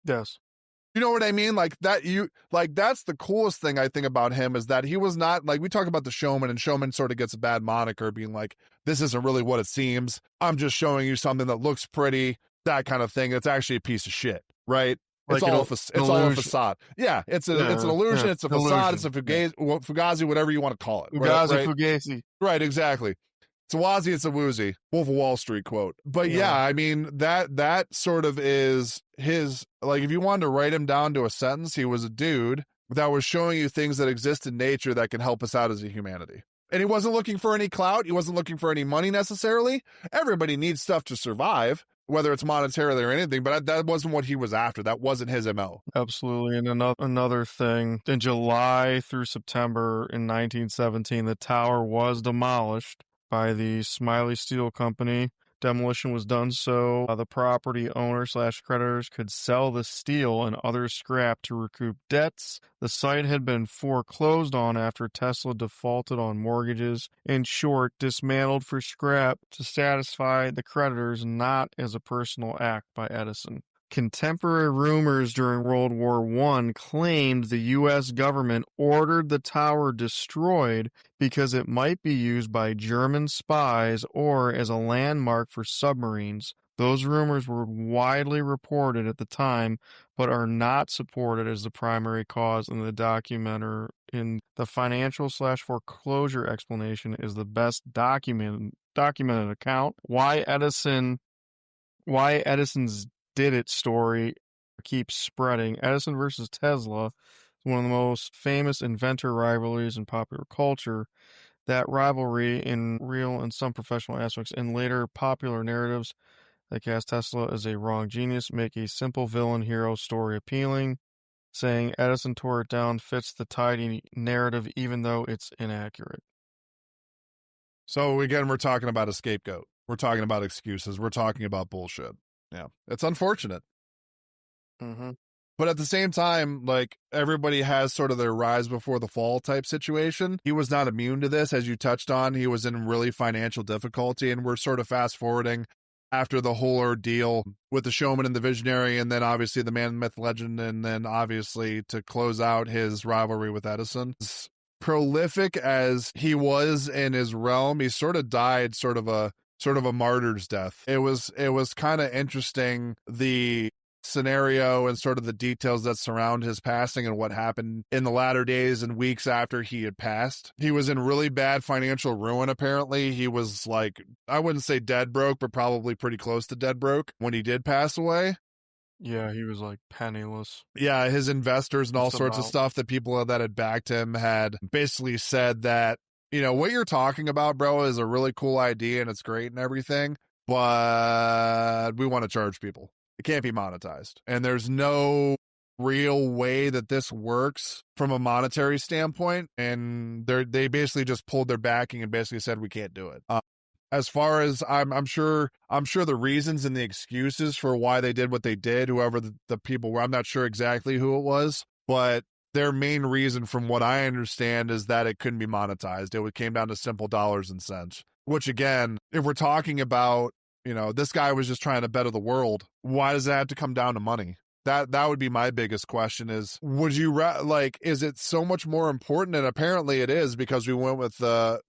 Yes. You know what I mean? Like that's the coolest thing I think about him, is that he was not like, we talk about the showman, and showman sort of gets a bad moniker being like, this isn't really what it seems. I'm just showing you something that looks pretty, that kind of thing. It's actually a piece of shit, right? It's Like all a facade. Yeah, it's an illusion. It's a facade. It's a fugazi, whatever you want to call it. Fugazi, fugazi. Right, exactly. It's a wazi, it's a woozy. Wolf of Wall Street quote. But yeah, I mean, that sort of is his, like, if you wanted to write him down to a sentence, he was a dude that was showing you things that exist in nature that can help us out as a humanity. And he wasn't looking for any clout. He wasn't looking for any money necessarily. Everybody needs stuff to survive, whether it's monetarily or anything, but that wasn't what he was after. That wasn't his MO. Absolutely. And another thing, in July through September in 1917, the tower was demolished by the Smiley Steel Company. Demolition was done so the property owner/creditors could sell the steel and other scrap to recoup debts. The site had been foreclosed on after Tesla defaulted on mortgages. In short, dismantled for scrap to satisfy the creditors, not as a personal act by Edison. Contemporary rumors during World War I claimed the U.S. government ordered the tower destroyed because it might be used by German spies or as a landmark for submarines. Those rumors were widely reported at the time, but are not supported as the primary cause in the documentary. In the financial/foreclosure explanation is the best documented account. Why Edison's did it story keeps spreading. Edison versus Tesla is one of the most famous inventor rivalries in popular culture. That rivalry in real and some professional aspects in later popular narratives that cast Tesla as a wrong genius make a simple villain hero story appealing. Saying Edison tore it down fits the tidy narrative even though it's inaccurate. So again, we're talking about a scapegoat. We're talking about excuses. We're talking about bullshit. Yeah, it's unfortunate. Mm-hmm. But at the same time, like, everybody has sort of their rise before the fall type situation. He was not immune to this, as you touched on. He was in really financial difficulty, and we're sort of fast forwarding after the whole ordeal with the showman and the visionary, and then obviously the man, myth, legend, and then obviously to close out his rivalry with Edison. As prolific as he was in his realm, he sort of died sort of a martyr's death. It was kind of interesting, the scenario and sort of the details that surround his passing and what happened in the latter days and weeks after he had passed. He was in really bad financial ruin, apparently. He was like, I wouldn't say dead broke, but probably pretty close to dead broke when he did pass away. Yeah, he was like penniless. Yeah, his investors and all sorts of stuff, the people that had backed him had basically said that, you know, what you're talking about, bro, is a really cool idea and it's great and everything, but we want to charge people. It can't be monetized. And there's no real way that this works from a monetary standpoint. And they basically just pulled their backing and basically said, we can't do it. As far as I'm sure the reasons and the excuses for why they did what they did, whoever the people were, I'm not sure exactly who it was, but their main reason, from what I understand, is that it couldn't be monetized. It came down to simple dollars and cents, which again, if we're talking about, you know, this guy was just trying to better the world, why does it have to come down to money? That would be my biggest question is, would you is it so much more important? And apparently it is, because we went with the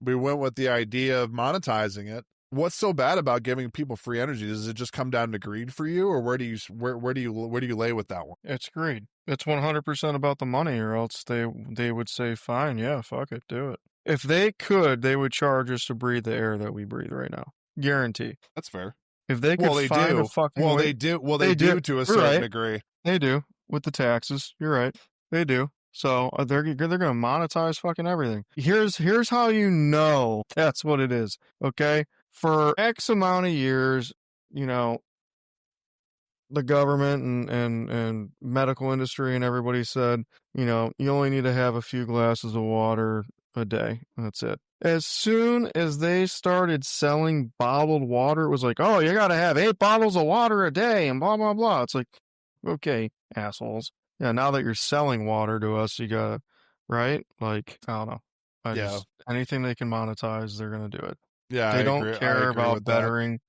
idea of monetizing it. What's so bad about giving people free energy? Does it just come down to greed for you, or where do you lay with that one? It's greed. It's 100% about the money, or else they would say, fine, yeah, fuck it, do it. If they could, they would charge us to breathe the air that we breathe right now. Guarantee. That's fair. If they could find a fucking way. They do to a certain degree. They do with the taxes. You're right. They do. So they're going to monetize fucking everything. Here's how you know that's what it is. Okay, for X amount of years, you know, the government and medical industry and everybody said, you know, you only need to have a few glasses of water a day. That's it. As soon as they started selling bottled water, it was like, oh, you got to have 8 bottles of water a day and blah, blah, blah. It's like, okay, assholes. Yeah, now that you're selling water to us, you got to, right? Like, I don't know. Anything they can monetize, they're going to do it. Yeah, they don't care about bettering.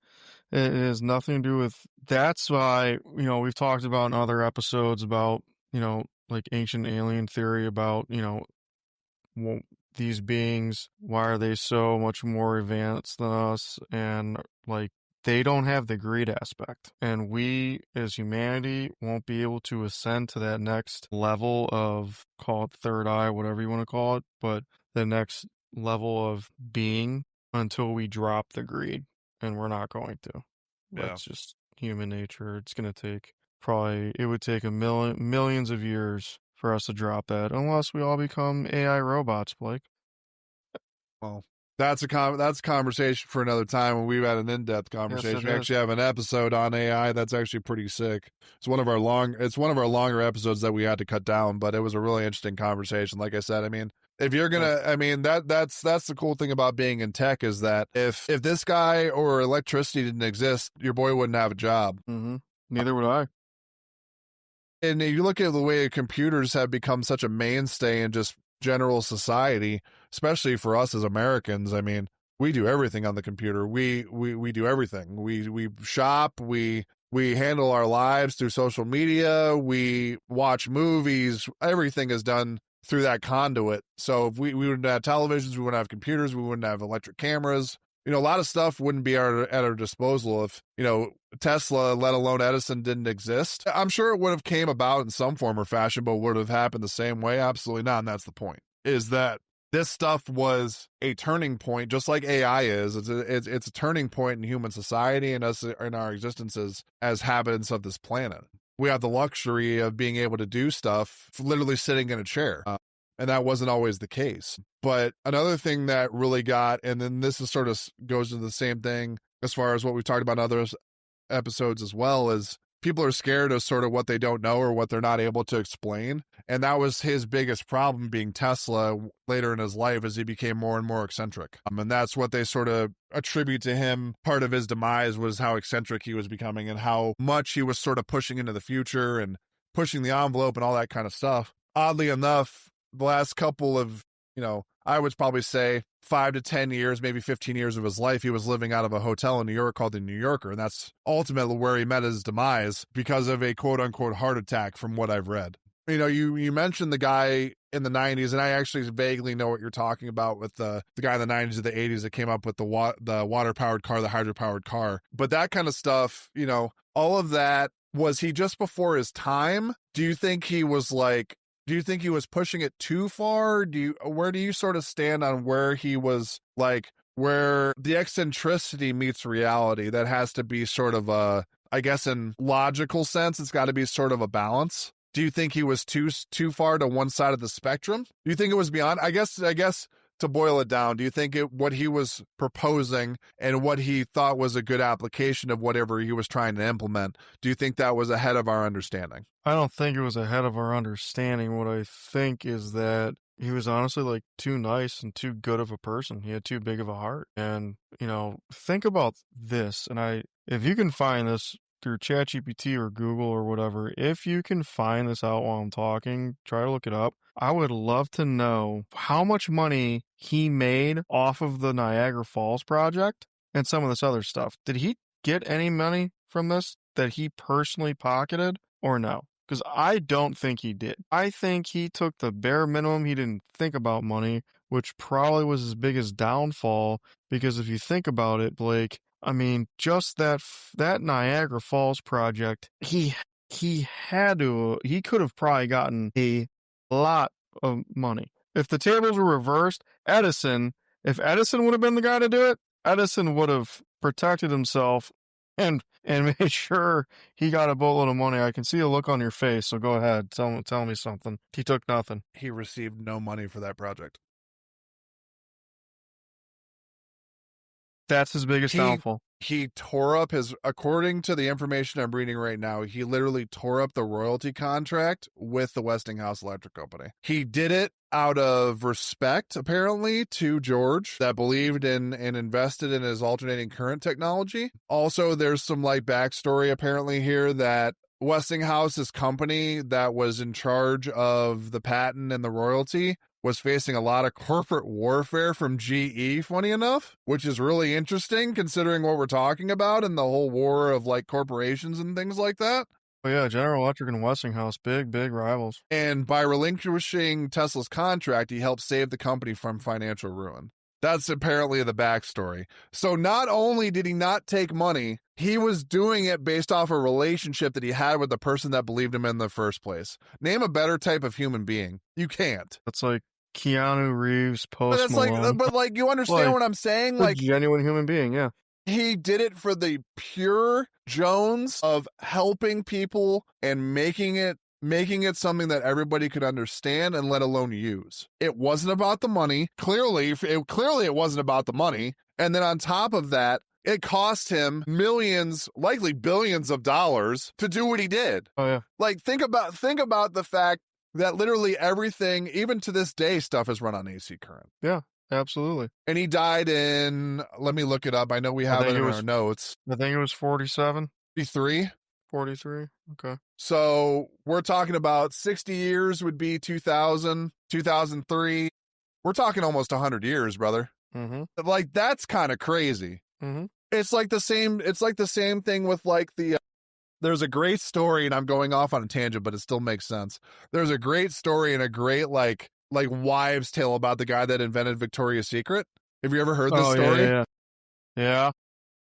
It has nothing to do with, that's why, you know, we've talked about in other episodes about, you know, like ancient alien theory about, you know, these beings, why are they so much more advanced than us? And like, they don't have the greed aspect. And we as humanity won't be able to ascend to that next level of, call it third eye, whatever you want to call it, but the next level of being until we drop the greed. And we're not going to. That's just human nature. It's going to take it would take millions of years for us to drop that, unless we all become AI robots, Blake. Well, that's a conversation for another time when we've had an in-depth conversation. Yes, we actually have an episode on AI that's actually pretty sick. It's one of our longer episodes that we had to cut down, but it was a really interesting conversation. Like I said, I mean, if you're gonna, I mean, that's the cool thing about being in tech is that if this guy or electricity didn't exist, your boy wouldn't have a job. Mm-hmm. Neither would I. And if you look at the way computers have become such a mainstay in just general society, especially for us as Americans, I mean, we do everything on the computer. We do everything. We shop. We We handle our lives through social media. We watch movies. Everything is done through that conduit. So if we wouldn't have televisions, we wouldn't have computers, we wouldn't have electric cameras. A lot of stuff wouldn't be at our disposal if, Tesla, let alone Edison, didn't exist. I'm sure it would have came about in some form or fashion, but would have happened the same way? Absolutely not. And that's the point, is that this stuff was a turning point, just like AI is. It's a turning point in human society and us in our existences as inhabitants of this planet. We have the luxury of being able to do stuff literally sitting in a chair. And that wasn't always the case. But another thing that really got, and then this is sort of goes to the same thing as far as what we've talked about in other episodes as well, is people are scared of sort of what they don't know or what they're not able to explain. And that was his biggest problem, being Tesla later in his life, as he became more and more eccentric. And that's what they sort of attribute to him. Part of his demise was how eccentric he was becoming and how much he was sort of pushing into the future and pushing the envelope and all that kind of stuff. Oddly enough, the last couple of, I would probably say 5 to 10 years, maybe 15 years of his life, he was living out of a hotel in New York called the New Yorker. And that's ultimately where he met his demise because of a quote unquote heart attack, from what I've read. You mentioned the guy in the 90s, and I actually vaguely know what you're talking about with the guy in the 90s or the 80s that came up with the water-powered car, the hydro-powered car. But that kind of stuff, all of that, was he just before his time? Do you think he was pushing it too far? Where do you sort of stand on where he was, where the eccentricity meets reality? That has to be sort of I guess in logical sense, it's got to be sort of a balance. Do you think he was too far to one side of the spectrum? Do you think it was beyond? I guess to boil it down, do you think what he was proposing and what he thought was a good application of whatever he was trying to implement, do you think that was ahead of our understanding? I don't think it was ahead of our understanding. What I think is that he was honestly too nice and too good of a person. He had too big of a heart. And, think about this. And if you can find this through ChatGPT or Google or whatever, if you can find this out while I'm talking, try to look it up. I would love to know how much money he made off of the Niagara Falls project and some of this other stuff. Did he get any money from this that he personally pocketed or no? Because I don't think he did. I think he took the bare minimum. He didn't think about money, which probably was his biggest downfall. Because if you think about it, Blake, I mean, just that Niagara Falls project, he could have probably gotten a lot of money. If the tables were reversed, if Edison would have been the guy to do it, Edison would have protected himself and made sure he got a boatload of money. I can see a look on your face, so go ahead. Tell me something. He took nothing. He received no money for that project. That's his biggest downfall. He tore up according to the information I'm reading right now, he literally tore up the royalty contract with the Westinghouse Electric Company. He did it out of respect, apparently, to George, that believed in and invested in his alternating current technology. Also, there's some backstory apparently here that Westinghouse's company that was in charge of the patent and the royalty was facing a lot of corporate warfare from GE, funny enough, which is really interesting considering what we're talking about and the whole war of corporations and things like that. Oh yeah, General Electric and Westinghouse, big rivals. And by relinquishing Tesla's contract, he helped save the company from financial ruin. That's apparently the backstory. So not only did he not take money, he was doing it based off a relationship that he had with the person that believed him in the first place. Name a better type of human being. You can't. That's like Keanu Reeves, Post Malone. But you understand what I'm saying? A genuine human being, yeah. He did it for the pure Jones of helping people and making it something that everybody could understand and let alone use. It wasn't about the money. Clearly it wasn't about the money. And then on top of that, it cost him millions, likely billions of dollars to do what he did. Oh yeah. Think about the fact that literally everything, even to this day, stuff is run on AC current. Yeah, absolutely. And he died in, let me look it up. I know we have it in our notes. I think it was 47. 43? 43. Okay. So we're talking about 60 years would be 2000, 2003. We're talking almost 100 years, brother. Mm-hmm. That's kind of crazy. Mm-hmm. It's like the same thing with the there's a great story, and I'm going off on a tangent, but it still makes sense. There's a great story and a great like wives' tale about the guy that invented Victoria's Secret. Have you ever heard this Oh story? yeah. Yep.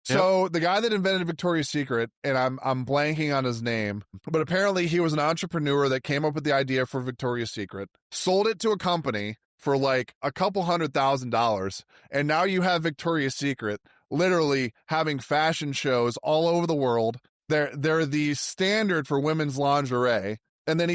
So the guy that invented Victoria's Secret, and I'm blanking on his name, but apparently he was an entrepreneur that came up with the idea for Victoria's Secret, sold it to a company for like a couple $100,000, and now you have Victoria's Secret literally having fashion shows all over the world. They're the standard for women's lingerie, and then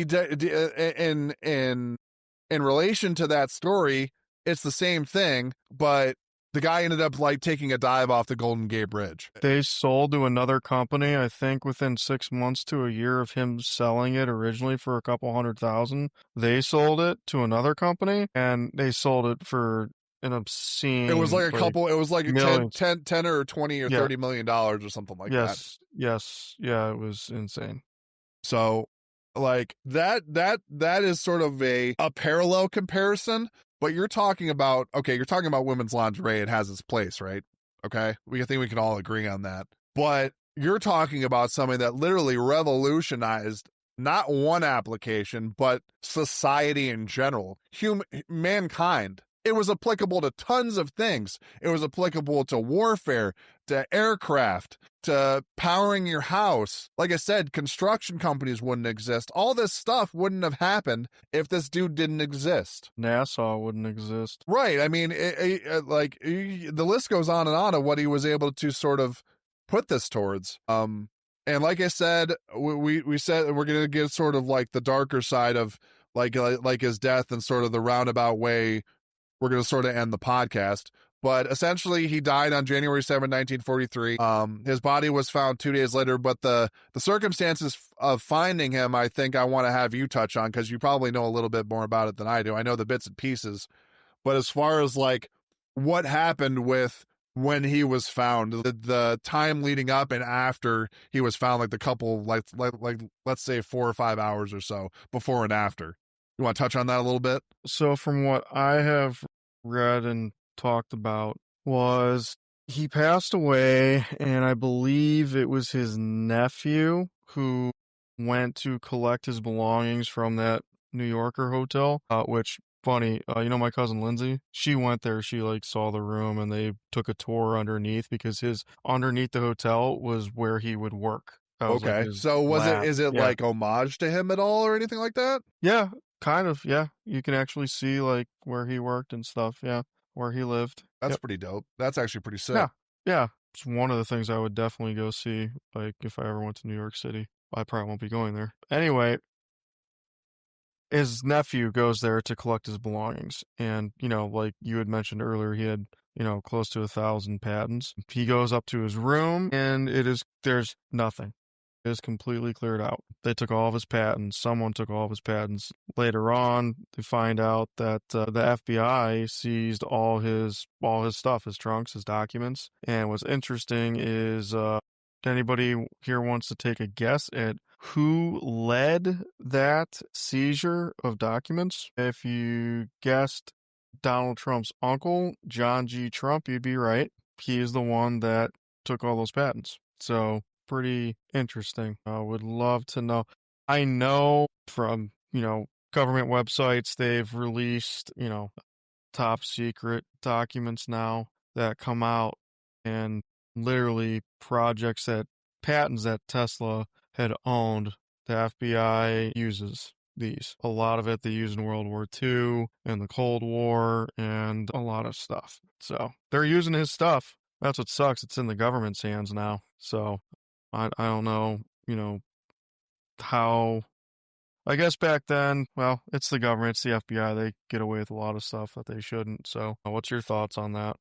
in relation to that story, it's the same thing, but the guy ended up like taking a dive off the Golden Gate Bridge. They sold to another company, I think within 6 months to a year of him selling it originally for a couple $100,000. They sold it to another company, and they sold it for an obscene. It was like a couple. It was like millions. 10 or 20 or $30 million or something like that. Yes, yeah, it was insane. So, like that is sort of a parallel comparison. But you're talking about women's lingerie. It has its place, right? Okay, I think we can all agree on that. But you're talking about something that literally revolutionized not one application, but society in general, mankind. It was applicable to tons of things. It was applicable to warfare, to aircraft, to powering your house. Like I said, construction companies wouldn't exist. All this stuff wouldn't have happened if this dude didn't exist. NASA wouldn't exist. Right. I mean, the list goes on and on of what he was able to sort of put this towards. And like I said, we said we're going to get sort of like the darker side of like his death and sort of the roundabout way we're going to sort of end the podcast. But essentially, he died on January 7, 1943. His body was found 2 days later, but the circumstances of finding him, I think I want to have you touch on, because you probably know a little bit more about it than I do. I know the bits and pieces. But as far as like what happened with when he was found, the time leading up and after he was found, like the couple, like let's say 4 or 5 hours or so before and after. You want to touch on that a little bit? So from what I have read and talked about, was he passed away, and I believe it was his nephew who went to collect his belongings from that New Yorker hotel, which funny, my cousin Lindsay, she went there, she like saw the room, and they took a tour underneath, because underneath the hotel was where he would work. Okay. Like so is it like homage to him at all or anything like that? Yeah, kind of, yeah. You can actually see like where he worked and stuff, yeah, where he lived. That's pretty dope. That's actually pretty sick. Yeah. It's one of the things I would definitely go see, like if I ever went to New York City. I probably won't be going there. Anyway, his nephew goes there to collect his belongings. And, like you had mentioned earlier, he had, close to 1,000 patents. He goes up to his room, and there's nothing. It is completely cleared out. They took all of his patents. Someone took all of his patents. Later on, they find out that the FBI seized all his stuff, his trunks, his documents. And what's interesting is, anybody here wants to take a guess at who led that seizure of documents? If you guessed Donald Trump's uncle, John G. Trump, you'd be right. He is the one that took all those patents. So pretty interesting. I would love to know. I know from, government websites, they've released, top secret documents now that come out, and literally patents that Tesla had owned. The FBI uses these. A lot of it they used in World War II and the Cold War and a lot of stuff. So they're using his stuff. That's what sucks. It's in the government's hands now. So I don't know, how. I guess back then, well, it's the government, it's the FBI. They get away with a lot of stuff that they shouldn't. So what's your thoughts on that?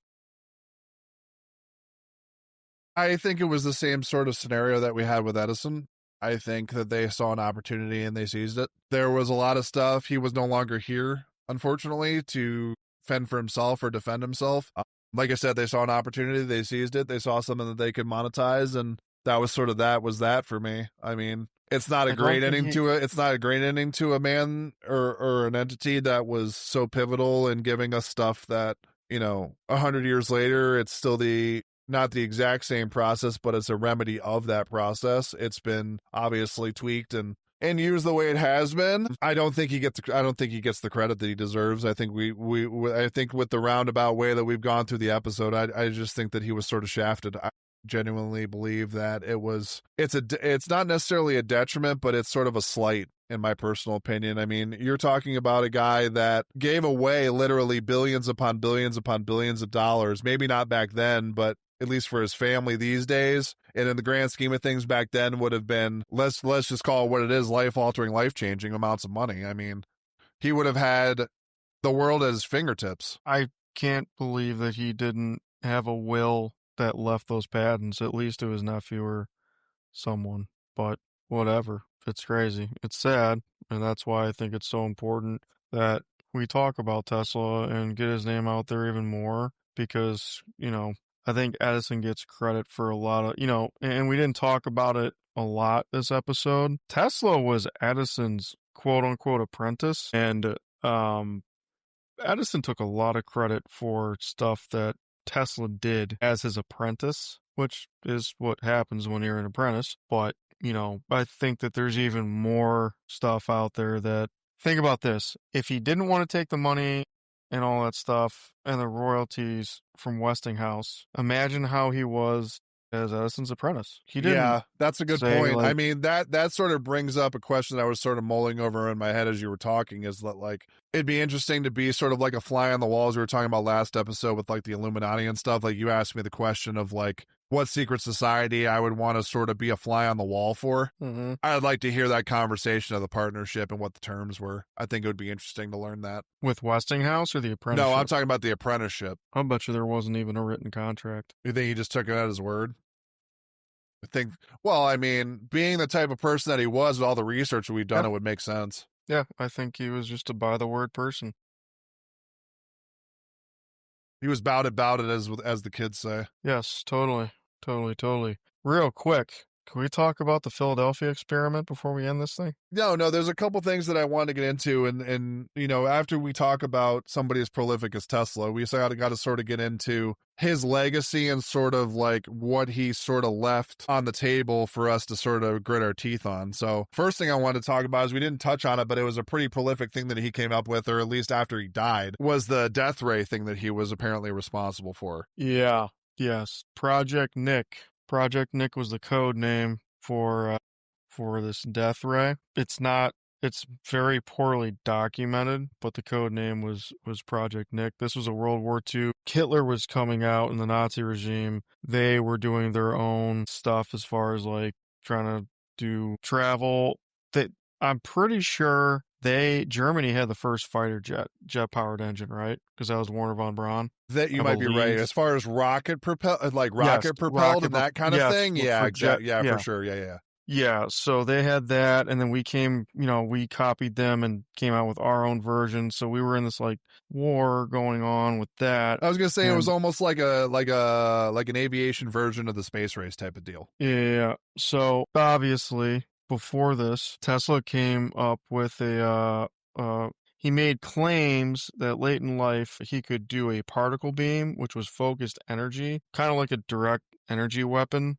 I think it was the same sort of scenario that we had with Edison. I think that they saw an opportunity and they seized it. There was a lot of stuff. He was no longer here, unfortunately, to fend for himself or defend himself. Like I said, they saw an opportunity, they seized it, they saw something that they could monetize, and that was sort of that for me. I mean, it's not a great ending to it. It's not a great ending to a man or an entity that was so pivotal in giving us stuff that, 100 years later, it's still the not the exact same process, but it's a remedy of that process. It's been obviously tweaked and used the way it has been. I don't think he gets the credit that he deserves. I think I think with the roundabout way that we've gone through the episode, I just think that he was sort of shafted. I genuinely believe that it's not necessarily a detriment, but it's sort of a slight, in my personal opinion. I mean, you're talking about a guy that gave away literally billions upon billions upon billions of dollars. Maybe not back then, but at least for his family these days. And in the grand scheme of things back then would have been, let's just call it what it is, life-altering, life-changing amounts of money. I mean, he would have had the world at his fingertips. I can't believe that he didn't have a will that left those patents, at least to his nephew or someone. But whatever. It's crazy. It's sad. And that's why I think it's so important that we talk about Tesla and get his name out there even more, because, I think Edison gets credit for a lot of, and we didn't talk about it a lot this episode. Tesla was Edison's quote unquote apprentice, and Edison took a lot of credit for stuff that Tesla did as his apprentice, which is what happens when you're an apprentice. But, I think that there's even more stuff out there that, think about this. If he didn't want to take the money and all that stuff and the royalties from Westinghouse, imagine how he was as Edison's apprentice. He didn't. Yeah, that's a good point. I mean, that sort of brings up a question that I was sort of mulling over in my head as you were talking, is that, like, it'd be interesting to be sort of like a fly on the wall, as we were talking about last episode with, like, the Illuminati and stuff. Like, you asked me the question of, like, what secret society I would want to sort of be a fly on the wall for. Mm-hmm. I'd like to hear that conversation of the partnership and what the terms were. I think it would be interesting to learn that. With Westinghouse or the apprenticeship? No, I'm talking about the apprenticeship. I'll bet you there wasn't even a written contract. You think he just took it at his word? I think, well, I mean, being the type of person that he was with all the research we've done, It would make sense. Yeah, I think he was just a by-the-word person. He was bout it, as the kids say. Yes, totally. Real quick, can we talk about the Philadelphia experiment before we end this thing? No, there's a couple things that I want to get into, and after we talk about somebody as prolific as Tesla, we got to sort of get into his legacy and sort of like what he sort of left on the table for us to sort of grit our teeth on. So first thing I wanted to talk about is, we didn't touch on it, but it was a pretty prolific thing that he came up with, or at least after he died, was the death ray thing that he was apparently responsible for. Yeah. Yes. Project Nick. Project Nick was the code name for this death ray. It's very poorly documented, but the code name was Project Nick. This was a World War II. Hitler was coming out in the Nazi regime. They were doing their own stuff as far as like trying to do travel. I'm pretty sure Germany had the first fighter jet powered engine, right? Because that was Werner von Braun. That you might be right. As far as rocket propelled and that kind of thing. Yeah, exactly. Yeah, for sure. Yeah. Yeah, so they had that, and then we copied them and came out with our own version. So we were in this like war going on with that. I was gonna say, it was almost like an aviation version of the space race type of deal. Yeah. So obviously, before this, Tesla came up with he made claims that late in life he could do a particle beam, which was focused energy, kind of like a direct energy weapon.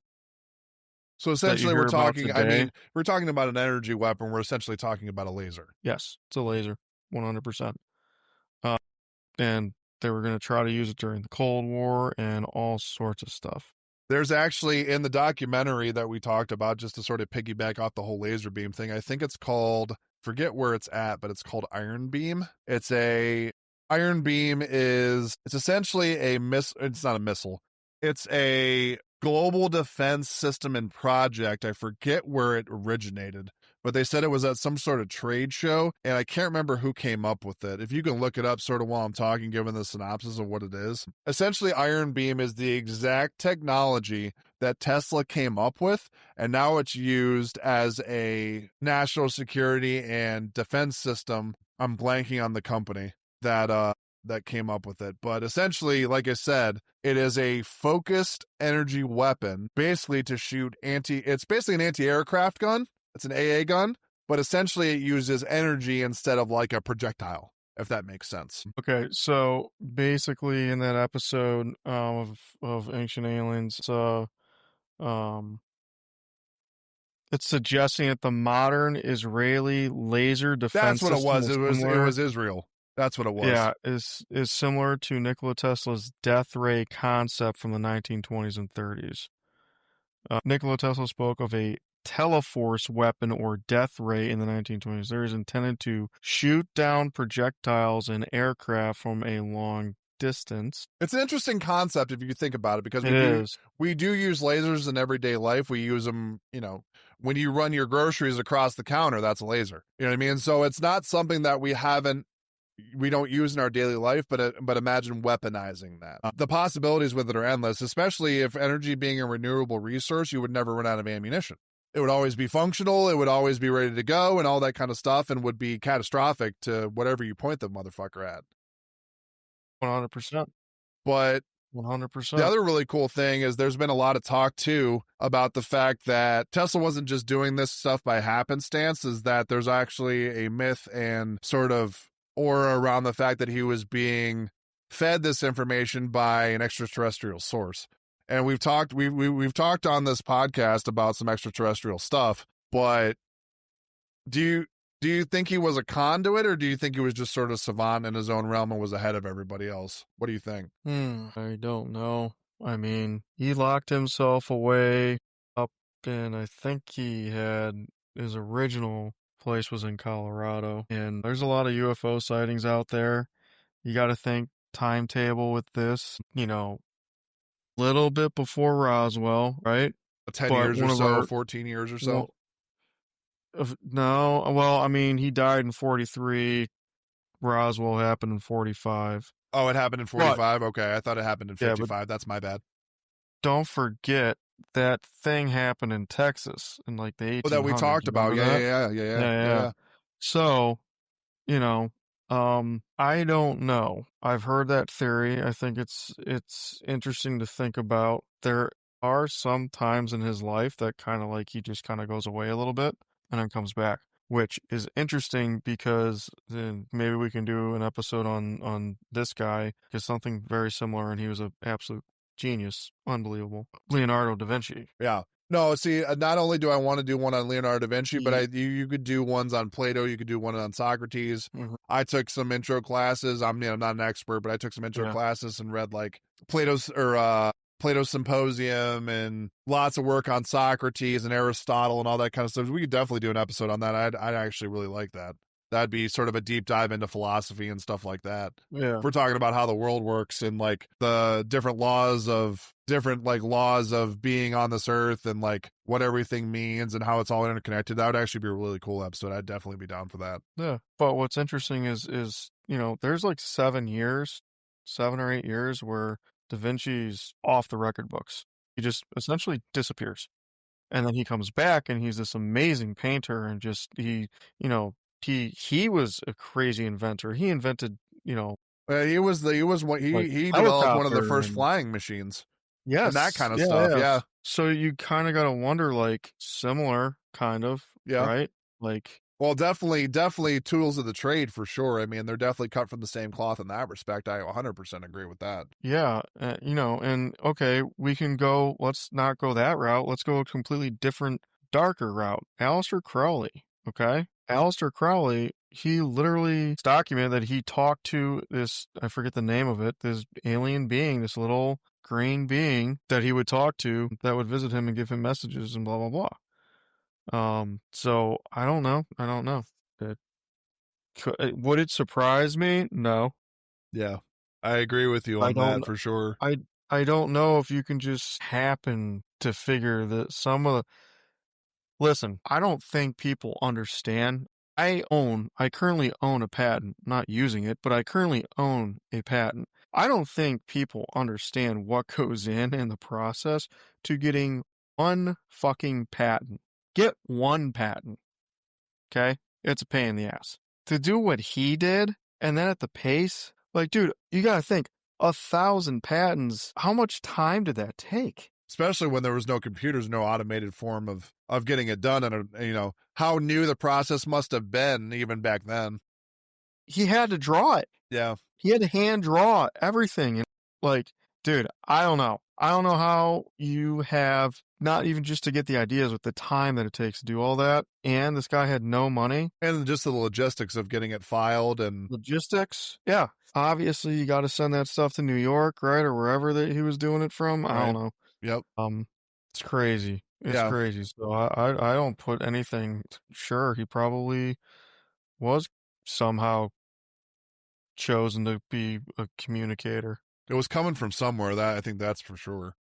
So essentially, we're talking about an energy weapon. We're essentially talking about a laser. Yes, it's a laser, 100%. And they were going to try to use it during the Cold War and all sorts of stuff. There's actually, in the documentary that we talked about, just to sort of piggyback off the whole laser beam thing, I think it's called, forget where it's at, but it's called Iron Beam. Iron Beam it's essentially it's not a missile. It's a global defense system and project. I forget where it originated, but they said it was at some sort of trade show, and I can't remember who came up with it. If you can look it up sort of while I'm talking, given the synopsis of what it is. Essentially, Iron Beam is the exact technology that Tesla came up with, and now it's used as a national security and defense system. I'm blanking on the company that came up with it. But essentially, like I said, it is a focused energy weapon, basically to shoot it's basically an anti-aircraft gun. It's an AA gun, but essentially it uses energy instead of like a projectile. if that makes sense. Okay, so basically in that episode of Ancient Aliens, um, it's suggesting that the modern Israeli laser defense That's what it system was. is It similar. was Israel. That's what it was. Yeah, is similar to Nikola Tesla's death ray concept from the 1920s and 30s. Nikola Tesla spoke of a teleforce weapon or death ray in the 1920s. It is intended to shoot down projectiles in aircraft from a long distance. It's an interesting concept if you think about it, because It is. we do use lasers in everyday life. We use them, when you run your groceries across the counter, that's a laser. You know what I mean? So it's not something that we don't use in our daily life, but imagine weaponizing that. The possibilities with it are endless, especially if energy being a renewable resource, you would never run out of ammunition. It would always be functional. It would always be ready to go and all that kind of stuff, and would be catastrophic to whatever you point the motherfucker at. 100%. But 100%. the other really cool thing is there's been a lot of talk too about the fact that Tesla wasn't just doing this stuff by happenstance, is that there's actually a myth and sort of aura around the fact that he was being fed this information by an extraterrestrial source. And we've talked on this podcast about some extraterrestrial stuff, but do you think he was a conduit, or do you think he was just sort of savant in his own realm and was ahead of everybody else? What do you think? I don't know. I mean, he locked himself away up in, I think he had his original place was in Colorado, and there's a lot of UFO sightings out there. You got to think timetable with this, little bit before Roswell, right? 10 But years or one of so, our 14 years or so? no, well, I mean, he died in 43. Roswell happened in 45. Oh, it happened in But 45? Okay, I thought it happened in yeah, but 55. That's my bad. don't forget that thing happened in Texas in like the 1800s. Oh, that we talked about. Remember Yeah, that? yeah. So, I don't know. I've heard that theory. I think it's interesting to think about. There are some times in his life that kind of like he just kind of goes away a little bit and then comes back, which is interesting because then maybe we can do an episode on this guy, because something very similar, and he was an absolute genius, unbelievable. Leonardo da Vinci. Yeah. No, see, not only do I want to do one on Leonardo da Vinci, but He- you could do ones on Plato. You could do one on Socrates. Mhm. I took some intro classes. I'm not an expert, but I took some intro classes and read like Plato's Symposium and lots of work on Socrates and Aristotle and all that kind of stuff. We could definitely do an episode on that. I'd actually really like that. That'd be sort of a deep dive into philosophy and stuff like that. Yeah. If we're talking about how the world works and like the different laws of being on this earth and like what everything means and how it's all interconnected, that would actually be a really cool episode. I'd definitely be down for that. Yeah. But what's interesting is there's like 7 or 8 years where Da Vinci's off the record books. He just essentially disappears. And then he comes back and he's this amazing painter, and just he was a crazy inventor. He invented, he developed one of the first flying machines. Yes, and that kind of stuff. Yeah. So you kind of got to wonder, like, similar kind of, right? Like, well, definitely tools of the trade for sure. I mean, they're definitely cut from the same cloth in that respect. I 100% agree with that. Yeah, and okay, let's not go that route. Let's go a completely different, darker route. Aleister Crowley, okay? Aleister Crowley, he literally documented that he talked to this, I forget the name of it, this alien being, this little green being that he would talk to that would visit him and give him messages and blah, blah, blah. So I don't know. Would it surprise me? No. Yeah, I agree with you on that for sure. I don't know if you can just happen to figure that listen, I don't think people understand. I currently own a patent, not using it, but I currently own a patent. I don't think people understand what goes in the process to getting one fucking patent. Get one patent. Okay? It's a pain in the ass. To do what he did, and then at the pace, like, dude, you gotta think, 1,000 patents, how much time did that take? Especially when there was no computers, no automated form of getting it done, and how new the process must have been even back then. he had to draw it. Yeah. He had to hand draw everything. And like, dude, I don't know. I don't know how you have not even just to get the ideas with the time that it takes to do all that. And this guy had no money. And just the logistics of getting it filed and Logistics. Yeah. Obviously you got to send that stuff to New York, right? Or wherever that he was doing it from. I right. don't know. Yep. It's crazy. It's Yeah. crazy. So I don't put anything. Sure, he probably was somehow chosen to be a communicator. It was coming from somewhere. That I think that's for sure.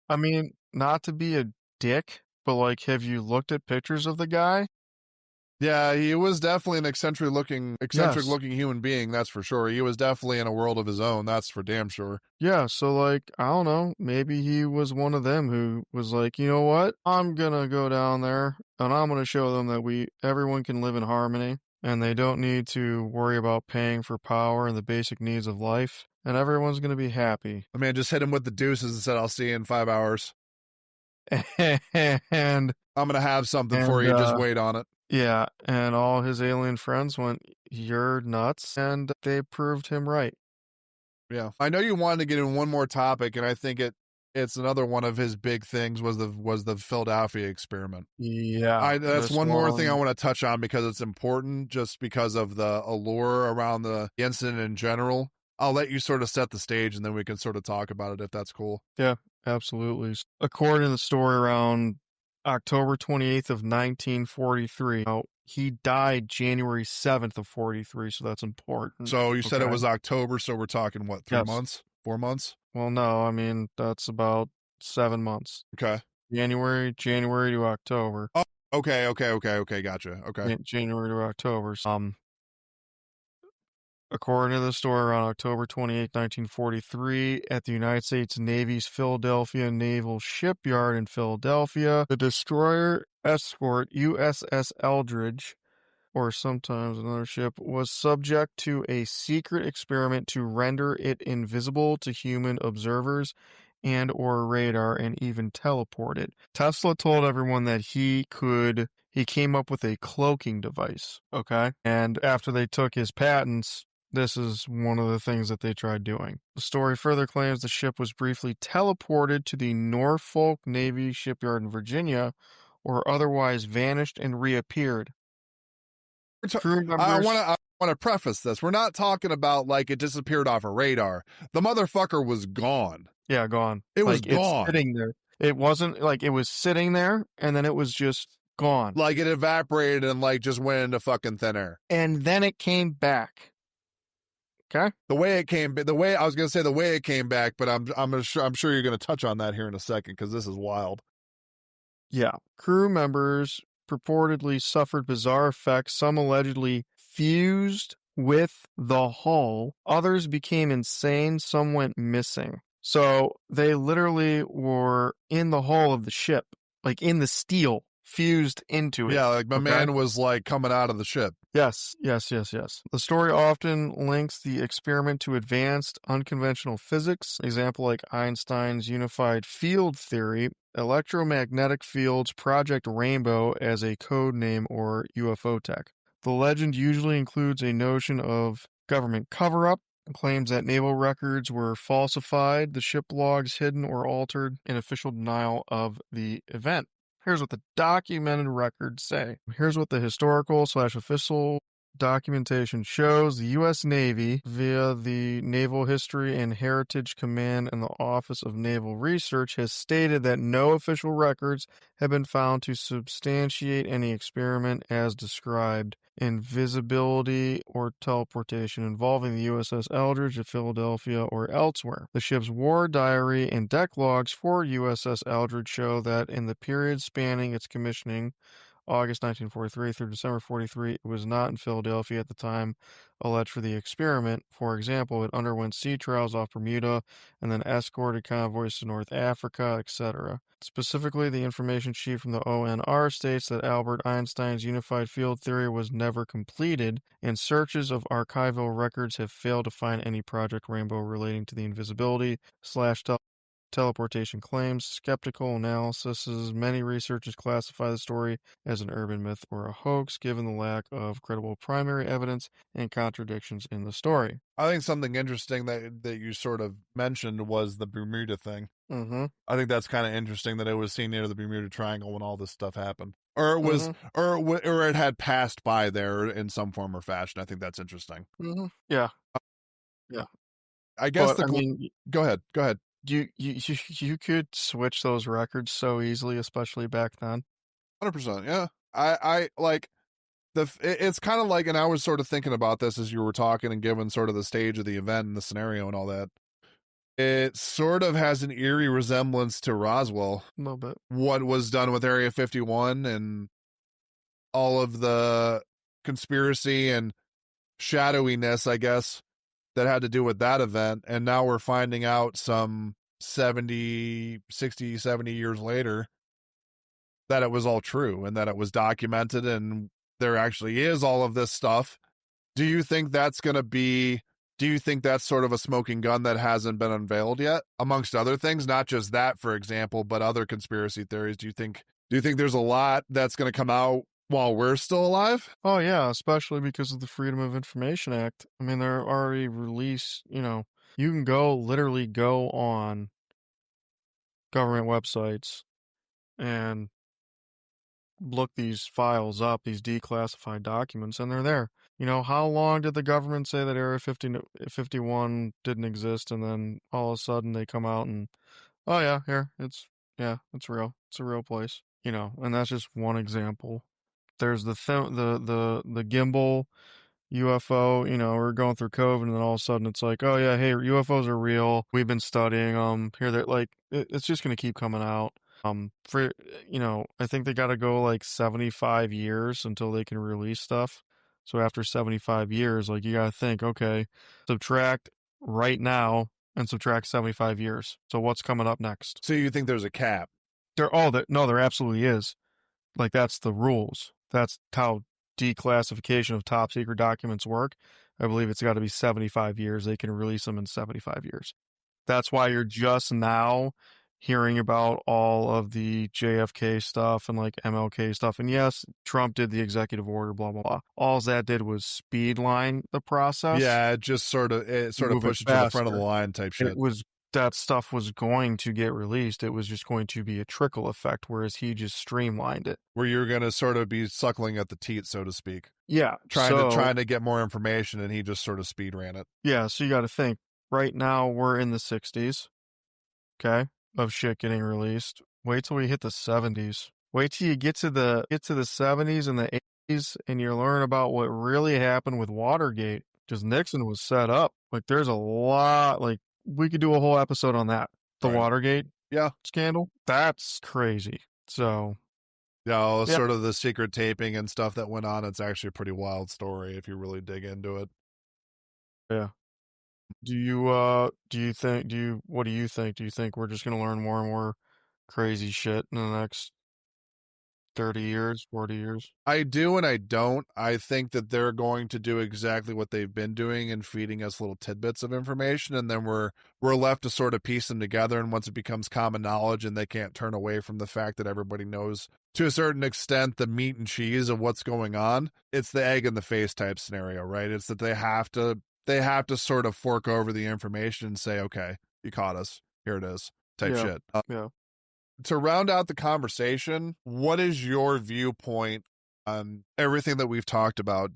I mean, not to be a dick, but like, have you looked at pictures of the guy? Yeah, he was definitely an eccentric looking Yes. human being, that's for sure. He was definitely in a world of his own, that's for damn sure. Yeah, so like, I don't know, maybe he was one of them who was like, you know what? I'm gonna go down there and I'm gonna show them that everyone can live in harmony and they don't need to worry about paying for power and the basic needs of life and everyone's gonna be happy. The man just hit him with the deuces and said, I'll see you in 5 hours. and I'm gonna have something for and you, just wait on it. yeah, and all his alien friends went, "You're nuts," and they proved him right. Yeah. I know you wanted to get in one more topic, and I think it's another one of his big things was the Philadelphia experiment. Yeah, That's this one more thing I one. want to touch on because it's important just because of the allure around the incident in general. I'll let you sort of set the stage and then we can sort of talk about it if that's cool. Yeah, absolutely. According to the story, around October 28th of 1943. Now, he died January 7th of 43, so that's important. So you said it Okay. was October, so we're talking what, 3 Yes. months? 4 months? Well, no, I mean that's about 7 months. Okay. January to October. Oh, okay, gotcha. Okay. January to October. According to the story, around October 28, 1943, at the United States Navy's Philadelphia Naval Shipyard in Philadelphia, the destroyer escort USS Eldridge, or sometimes another ship, was subject to a secret experiment to render it invisible to human observers and or radar and even teleport it. Tesla told everyone that he came up with a cloaking device, okay? And after they took his patents, this is one of the things that they tried doing. The story further claims the ship was briefly teleported to the Norfolk Navy shipyard in Virginia or otherwise vanished and reappeared. Crew I members. want to preface this. We're not talking about like it disappeared off a radar. The motherfucker was gone. Yeah, gone. It was Like, it's gone. sitting there. It wasn't like it was sitting there and then it was just gone. Like it evaporated and like just went into fucking thin air. And then it came back. Okay? The way it came back, but I'm sure you're going to touch on that here in a second because this is wild. Yeah. Crew members purportedly suffered bizarre effects. Some allegedly fused with the hull. Others became insane. Some went missing. So they literally were in the hull of the ship, like in the steel, fused into it. Yeah, like my man was like coming out of the ship. Yes. The story often links the experiment to advanced unconventional physics, example like Einstein's unified field theory, electromagnetic fields, Project Rainbow as a code name, or UFO tech. The legend usually includes a notion of government cover-up, claims that naval records were falsified, the ship logs hidden or altered, and official denial of the event. Here's what the documented records say. Here's what the historical/official documentation shows. The U.S. Navy, via the Naval History and Heritage Command and the Office of Naval Research, has stated that no official records have been found to substantiate any experiment as described, invisibility or teleportation involving the USS Eldridge at Philadelphia or elsewhere. The ship's war diary and deck logs for USS Eldridge show that in the period spanning its commissioning, August 1943 through December 43, it was not in Philadelphia at the time alleged for the experiment. For example, it underwent sea trials off Bermuda and then escorted convoys to North Africa, etc. Specifically, the information sheet from the ONR states that Albert Einstein's unified field theory was never completed, and searches of archival records have failed to find any Project Rainbow relating to the invisibility/teleportation teleportation claims, skeptical analysis. Many researchers classify the story as an urban myth or a hoax, given the lack of credible primary evidence and contradictions in the story. I think something interesting that you sort of mentioned was the Bermuda thing. Mm-hmm. I think that's kind of interesting that it was seen near the Bermuda Triangle when all this stuff happened, or it was, Mm-hmm. or it had passed by there in some form or fashion. I think that's interesting. Mm-hmm. Yeah. Yeah. I guess But the I mean, go ahead, go ahead. you could switch those records so easily, especially back then. 100%. Yeah, I like it's kind of like, and I was sort of thinking about this as you were talking and given sort of the stage of the event and the scenario and all that. It sort of has an eerie resemblance to Roswell, A little bit. what was done with Area 51 and all of the conspiracy and shadowiness, I guess, that had to do with that event. And now we're finding out some 70, 60, 70 years later that it was all true and that it was documented and there actually is all of this stuff. Do you think that's going to be, do you think that's sort of a smoking gun that hasn't been unveiled yet, amongst other things? Not just that, for example, but other conspiracy theories. Do you think there's a lot that's going to come out while we're still alive? Oh yeah, especially because of the Freedom of Information Act. I mean, they're already released, you can literally go on government websites and look these files up, these declassified documents, and they're there. How long did the government say that Area 51 didn't exist, and then all of a sudden they come out and, oh yeah, it's real. It's a real place. And that's just one example. There's the gimbal UFO, we're going through COVID, and then all of a sudden it's like, oh yeah, hey, UFOs are real. We've been studying them. Here, they're like, it's just gonna keep coming out. I think they got to go like 75 years until they can release stuff. So after 75 years, like you got to think, okay, subtract right now and subtract 75 years. So what's coming up next? So you think there's a cap? No, there absolutely is. Like that's the rules. That's how declassification of top secret documents work. I believe it's got to be 75 years. They can release them in 75 years. That's why you're just now hearing about all of the JFK stuff and like MLK stuff. And yes, Trump did the executive order, blah, blah, blah. All that did was speedline the process, Yeah, it sort of move it pushed it to the front of the faster. line type And it shit. was that stuff was going to get released. It was just going to be a trickle effect, whereas he just streamlined it. Where you're going to sort of be suckling at the teat, so to speak. Yeah. Trying to get more information, and he just sort of speed ran it. Yeah, so you got to think. Right now we're in the 60s, okay, of shit getting released. Wait till we hit the 70s. Wait till you get to the 70s and the 80s, and you learn about what really happened with Watergate. Because Nixon was set up. Like, there's a lot. Like, we could do a whole episode on that. The Right. Watergate, Yeah, scandal. That's crazy. So, yeah, yeah, sort of the secret taping and stuff that went on. It's actually a pretty wild story if you really dig into it. yeah. What do you think? Do you think we're just gonna learn more and more crazy shit in the next 30 years, 40 years? I do and I don't. I think that they're going to do exactly what they've been doing and feeding us little tidbits of information, and then we're left to sort of piece them together. And once it becomes common knowledge, and they can't turn away from the fact that everybody knows to a certain extent the meat and cheese of what's going on, it's the egg in the face type scenario, right? It's that they have to sort of fork over the information and say, okay, you caught us. Here it is, type Yeah, shit. yeah. To round out the conversation, what is your viewpoint on everything that we've talked about?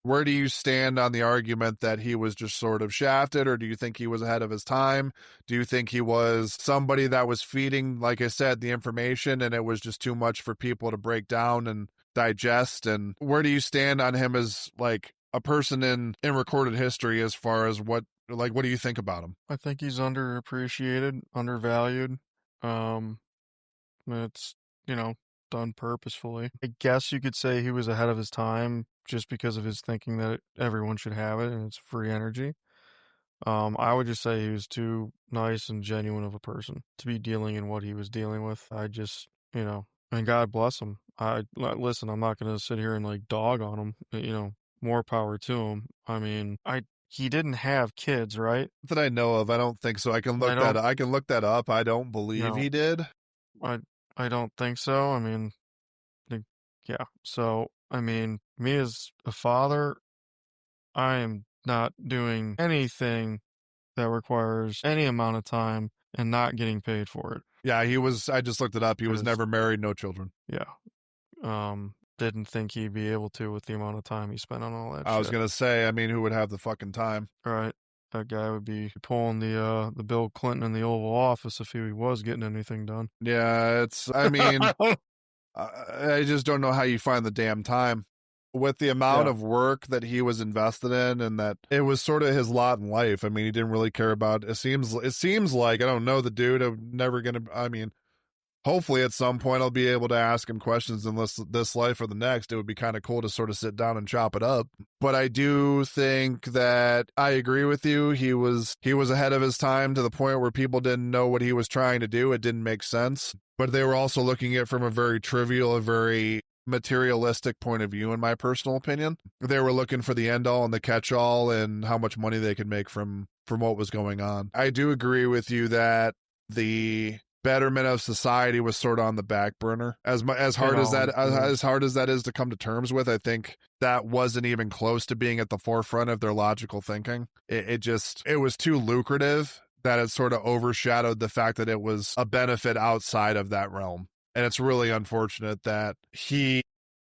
Where do you stand on the argument that he was just sort of shafted, or do you think he was ahead of his time? Do you think he was somebody that was feeding, like I said, the information and it was just too much for people to break down and digest? And where do you stand on him as like a person in recorded history as far as what do you think about him? I think he's underappreciated, undervalued. Um, it's, done purposefully. I guess you could say he was ahead of his time just because of his thinking that everyone should have it and it's free energy. I would just say he was too nice and genuine of a person to be dealing in what he was dealing with. I just, and God bless him. Listen, I'm not going to sit here and like dog on him, more power to him. I mean, he didn't have kids, right? That I know of, I don't think so. I can I look that don't, I can look that up. I don't believe no, he did. I I don't think so. I mean, the, yeah. So, I mean, me as a father, I am not doing anything that requires any amount of time and not getting paid for it. Yeah, he was. I just looked it up. He was 'Cause, never married, no children. yeah, didn't think he'd be able to with the amount of time he spent on all that I was shit. gonna say, I mean, who would have the fucking time? Right. That guy would be pulling the Bill Clinton in the Oval Office if he was getting anything done. Yeah, it's. I mean, I just don't know how you find the damn time with the amount Yeah. of work that he was invested in, and that it was sort of his lot in life. I mean, he didn't really care about. It seems like I don't know the dude. I'm never gonna. I mean, hopefully at some point I'll be able to ask him questions in this life or the next. It would be kind of cool to sort of sit down and chop it up. But I do think that I agree with you. He was ahead of his time to the point where people didn't know what he was trying to do. It didn't make sense. But they were also looking at it from a very trivial, a very materialistic point of view, in my personal opinion. They were looking for the end all and the catch all and how much money they could make from what was going on. I do agree with you that the betterment of society was sort of on the back burner. As hard as that is to come to terms with, I think that wasn't even close to being at the forefront of their logical thinking. It was too lucrative that it sort of overshadowed the fact that it was a benefit outside of that realm. And it's really unfortunate that he,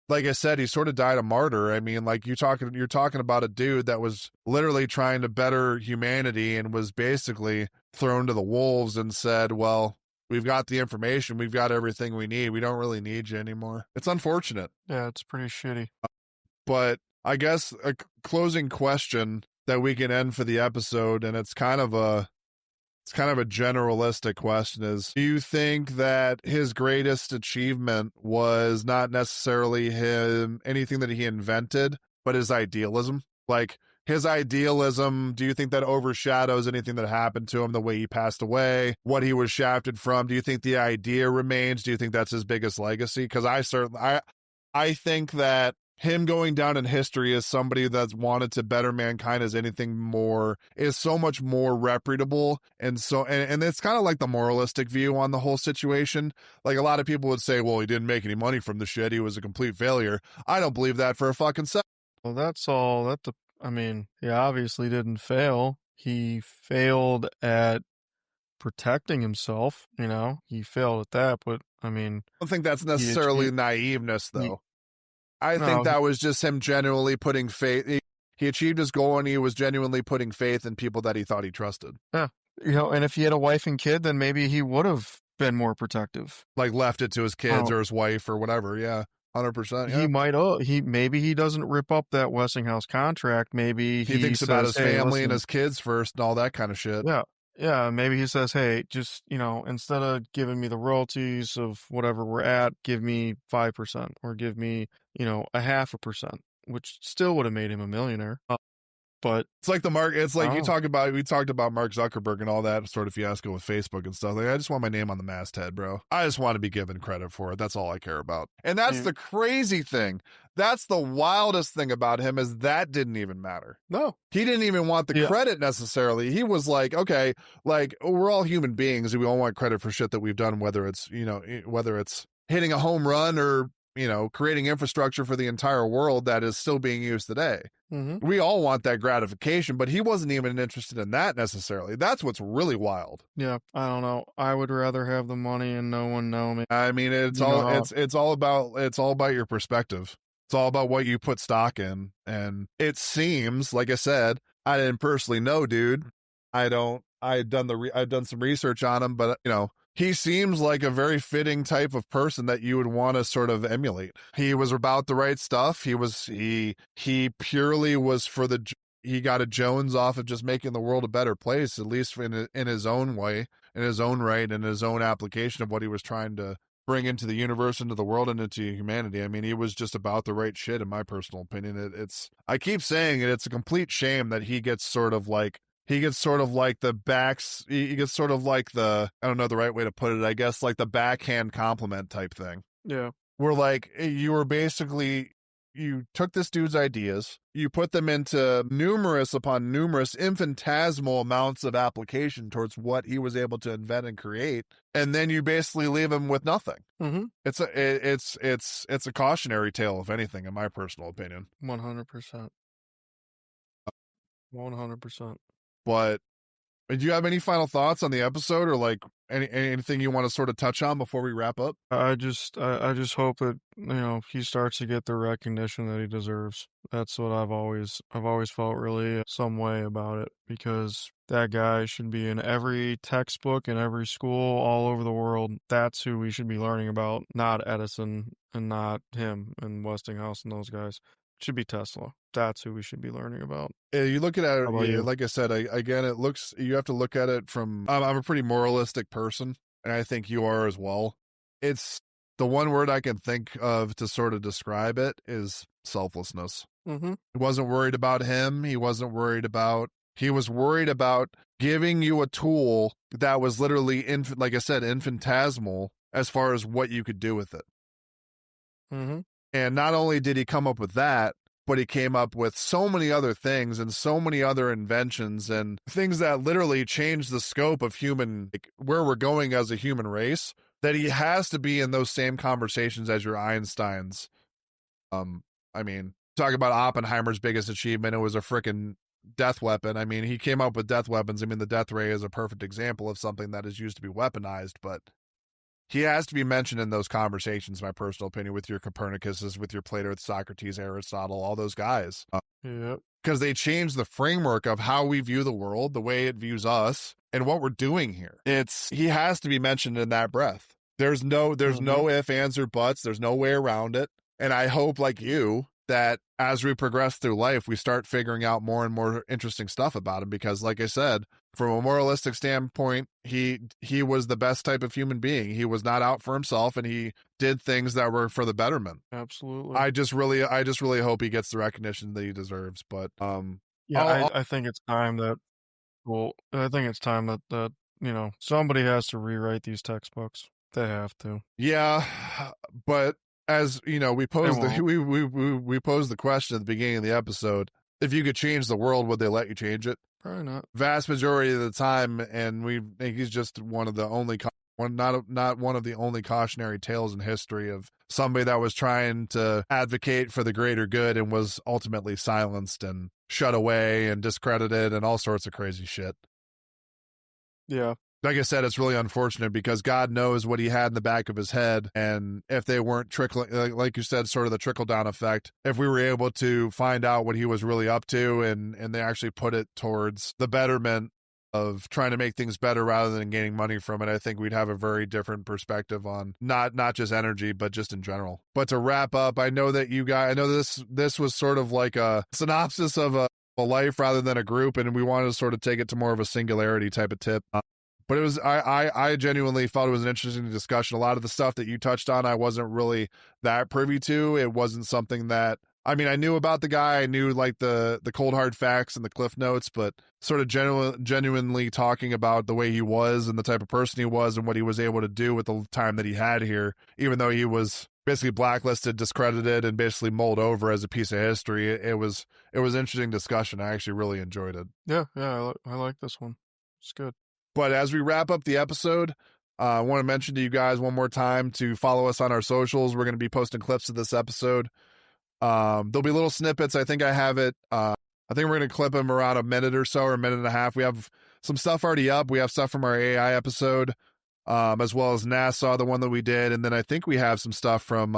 like I said, he sort of died a martyr. I mean, like you're talking about a dude that was literally trying to better humanity and was basically thrown to the wolves and said, well, we've got the information. We've got everything we need. We don't really need you anymore. It's unfortunate. Yeah, it's pretty shitty. But I guess a closing question that we can end for the episode, and it's kind of a generalistic question, is do you think that his greatest achievement was not necessarily anything that he invented, but his idealism? Like his idealism, do you think that overshadows anything that happened to him, the way he passed away, what he was shafted from? Do you think the idea remains? Do you think that's his biggest legacy? Because I think that him going down in history as somebody that's wanted to better mankind as anything more is so much more reputable. And it's kind of like the moralistic view on the whole situation. Like a lot of people would say, well, he didn't make any money from the shit. He was a complete failure. I don't believe that for a fucking second. Well, that's all. I mean, he obviously didn't fail. He failed at protecting himself. He failed at that. But I mean, I don't think that's he necessarily achieved. naiveness, He, though. I think no, that was just him genuinely putting faith. He achieved his goal, and he was genuinely putting faith in people that he thought he trusted. yeah. And if he had a wife and kid, then maybe he would have been more protective. Like left it to his kids or his wife or whatever. Yeah, 100%. Yeah. He might. Maybe he doesn't rip up that Westinghouse contract. Maybe he thinks says, about his hey, family listen, and his kids first and all that kind of shit. Yeah. Yeah, maybe he says, hey, just, instead of giving me the royalties of whatever we're at, give me 5% or give me, a 0.5%, which still would have made him a millionaire. But it's like we talked about Mark Zuckerberg and all that sort of fiasco with Facebook and stuff. Like, I just want my name on the masthead, bro. I just want to be given credit for it. That's all I care about. And that's the crazy thing. That's the wildest thing about him, is that didn't even matter. No. He didn't even want the credit necessarily. He was like, okay, like we're all human beings and we all want credit for shit that we've done, whether it's hitting a home run or, creating infrastructure for the entire world that is still being used today. Mm-hmm. We all want that gratification, but he wasn't even interested in that necessarily. That's what's really wild. Yeah, I don't know. I would rather have the money and no one know me. I mean, it's all about your perspective. It's all about what you put stock in. And it seems, like I said, I didn't personally know, dude. I've done some research on him, but he seems like a very fitting type of person that you would want to sort of emulate. He was about the right stuff. He purely was he got a Jones off of just making the world a better place, at least in his own way, in his own right, in his own application of what he was trying to bring into the universe, into the world, and into humanity. I mean, he was just about the right shit, in my personal opinion. I keep saying it, it's a complete shame that he gets sort of like the, I don't know the right way to put it, I guess, like the backhand compliment type thing. Yeah. Where like, you were basically, you took this dude's ideas, you put them into numerous upon numerous infinitesimal amounts of application towards what he was able to invent and create, and then you basically leave him with nothing. Mm-hmm. It's a cautionary tale, if anything, in my personal opinion. 100%. 100%. But do you have any final thoughts on the episode, or like anything you want to sort of touch on before we wrap up? I just hope that, you know, he starts to get the recognition that he deserves. That's what I've always felt really some way about it, because that guy should be in every textbook in every school all over the world. That's who we should be learning about, not Edison and not him and Westinghouse and those guys. It should be Tesla. That's who we should be learning about. You look at it, How about you? like I said, again, it looks, you have to look at it from, I'm a pretty moralistic person, and I think you are as well. It's the one word I can think of to sort of describe it is selflessness. Mm-hmm. He wasn't worried about him. He was worried about giving you a tool that was literally, like I said, infinitesimal as far as what you could do with it. Mm-hmm. And not only did he come up with that, but he came up with so many other things and so many other inventions and things that literally changed the scope of human, like, where we're going as a human race, that he has to be in those same conversations as your Einsteins. I mean, talk about Oppenheimer's biggest achievement. It was a freaking death weapon. I mean, he came up with death weapons. I mean, the death ray is a perfect example of something that is used to be weaponized, but he has to be mentioned in those conversations, my personal opinion, with your Copernicuses, with your Plato, Socrates, Aristotle, all those guys. Yep. Because they changed the framework of how we view the world, the way it views us, and what we're doing here. He has to be mentioned in that breath. There's no ifs, ands, or buts. There's no way around it. And I hope, like you, that as we progress through life, we start figuring out more and more interesting stuff about him. Because, like I said, from a moralistic standpoint, he was the best type of human being. He was not out for himself, and he did things that were for the betterment. Absolutely. I just really hope he gets the recognition that he deserves. But yeah, I think it's time that that you know, somebody has to rewrite these textbooks. They have to. Yeah, but as you know, we posed the question at the beginning of the episode: if you could change the world, would they let you change it? Probably not. Vast majority of the time, and we think he's just one of the only not one of the only cautionary tales in history of somebody that was trying to advocate for the greater good and was ultimately silenced and shut away and discredited and all sorts of crazy shit. Yeah. Like I said, it's really unfortunate because God knows what he had in the back of his head. And if they weren't trickling, like you said, sort of the trickle down effect, if we were able to find out what he was really up to and they actually put it towards the betterment of trying to make things better rather than gaining money from it, I think we'd have a very different perspective on not just energy, but just in general. But to wrap up, I know that this was sort of like a synopsis of a life rather than a group. And we wanted to sort of take it to more of a singularity type of tip. But it was, I genuinely felt it was an interesting discussion. A lot of the stuff that you touched on, I wasn't really that privy to. It wasn't something that, I mean, I knew about the guy. I knew like the cold hard facts and the cliff notes, but sort of genuinely talking about the way he was and the type of person he was and what he was able to do with the time that he had here, even though he was basically blacklisted, discredited, and basically mulled over as a piece of history. It was interesting discussion. I actually really enjoyed it. Yeah, I like this one. It's good. But as we wrap up the episode, I want to mention to you guys one more time to follow us on our socials. We're going to be posting clips of this episode. There'll be little snippets. I think I have it. I think we're going to clip them around a minute or so, or a minute and a half. We have some stuff already up. We have stuff from our AI episode, as well as NASA, the one that we did. And then I think we have some stuff from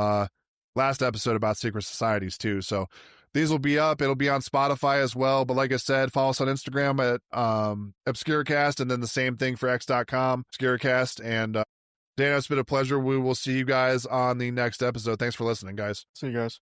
last episode about secret societies too. So these will be up. It'll be on Spotify as well. But like I said, follow us on Instagram at Obscuracast, and then the same thing for X.com, Obscuracast. And Dan, it's been a pleasure. We will see you guys on the next episode. Thanks for listening, guys. See you guys.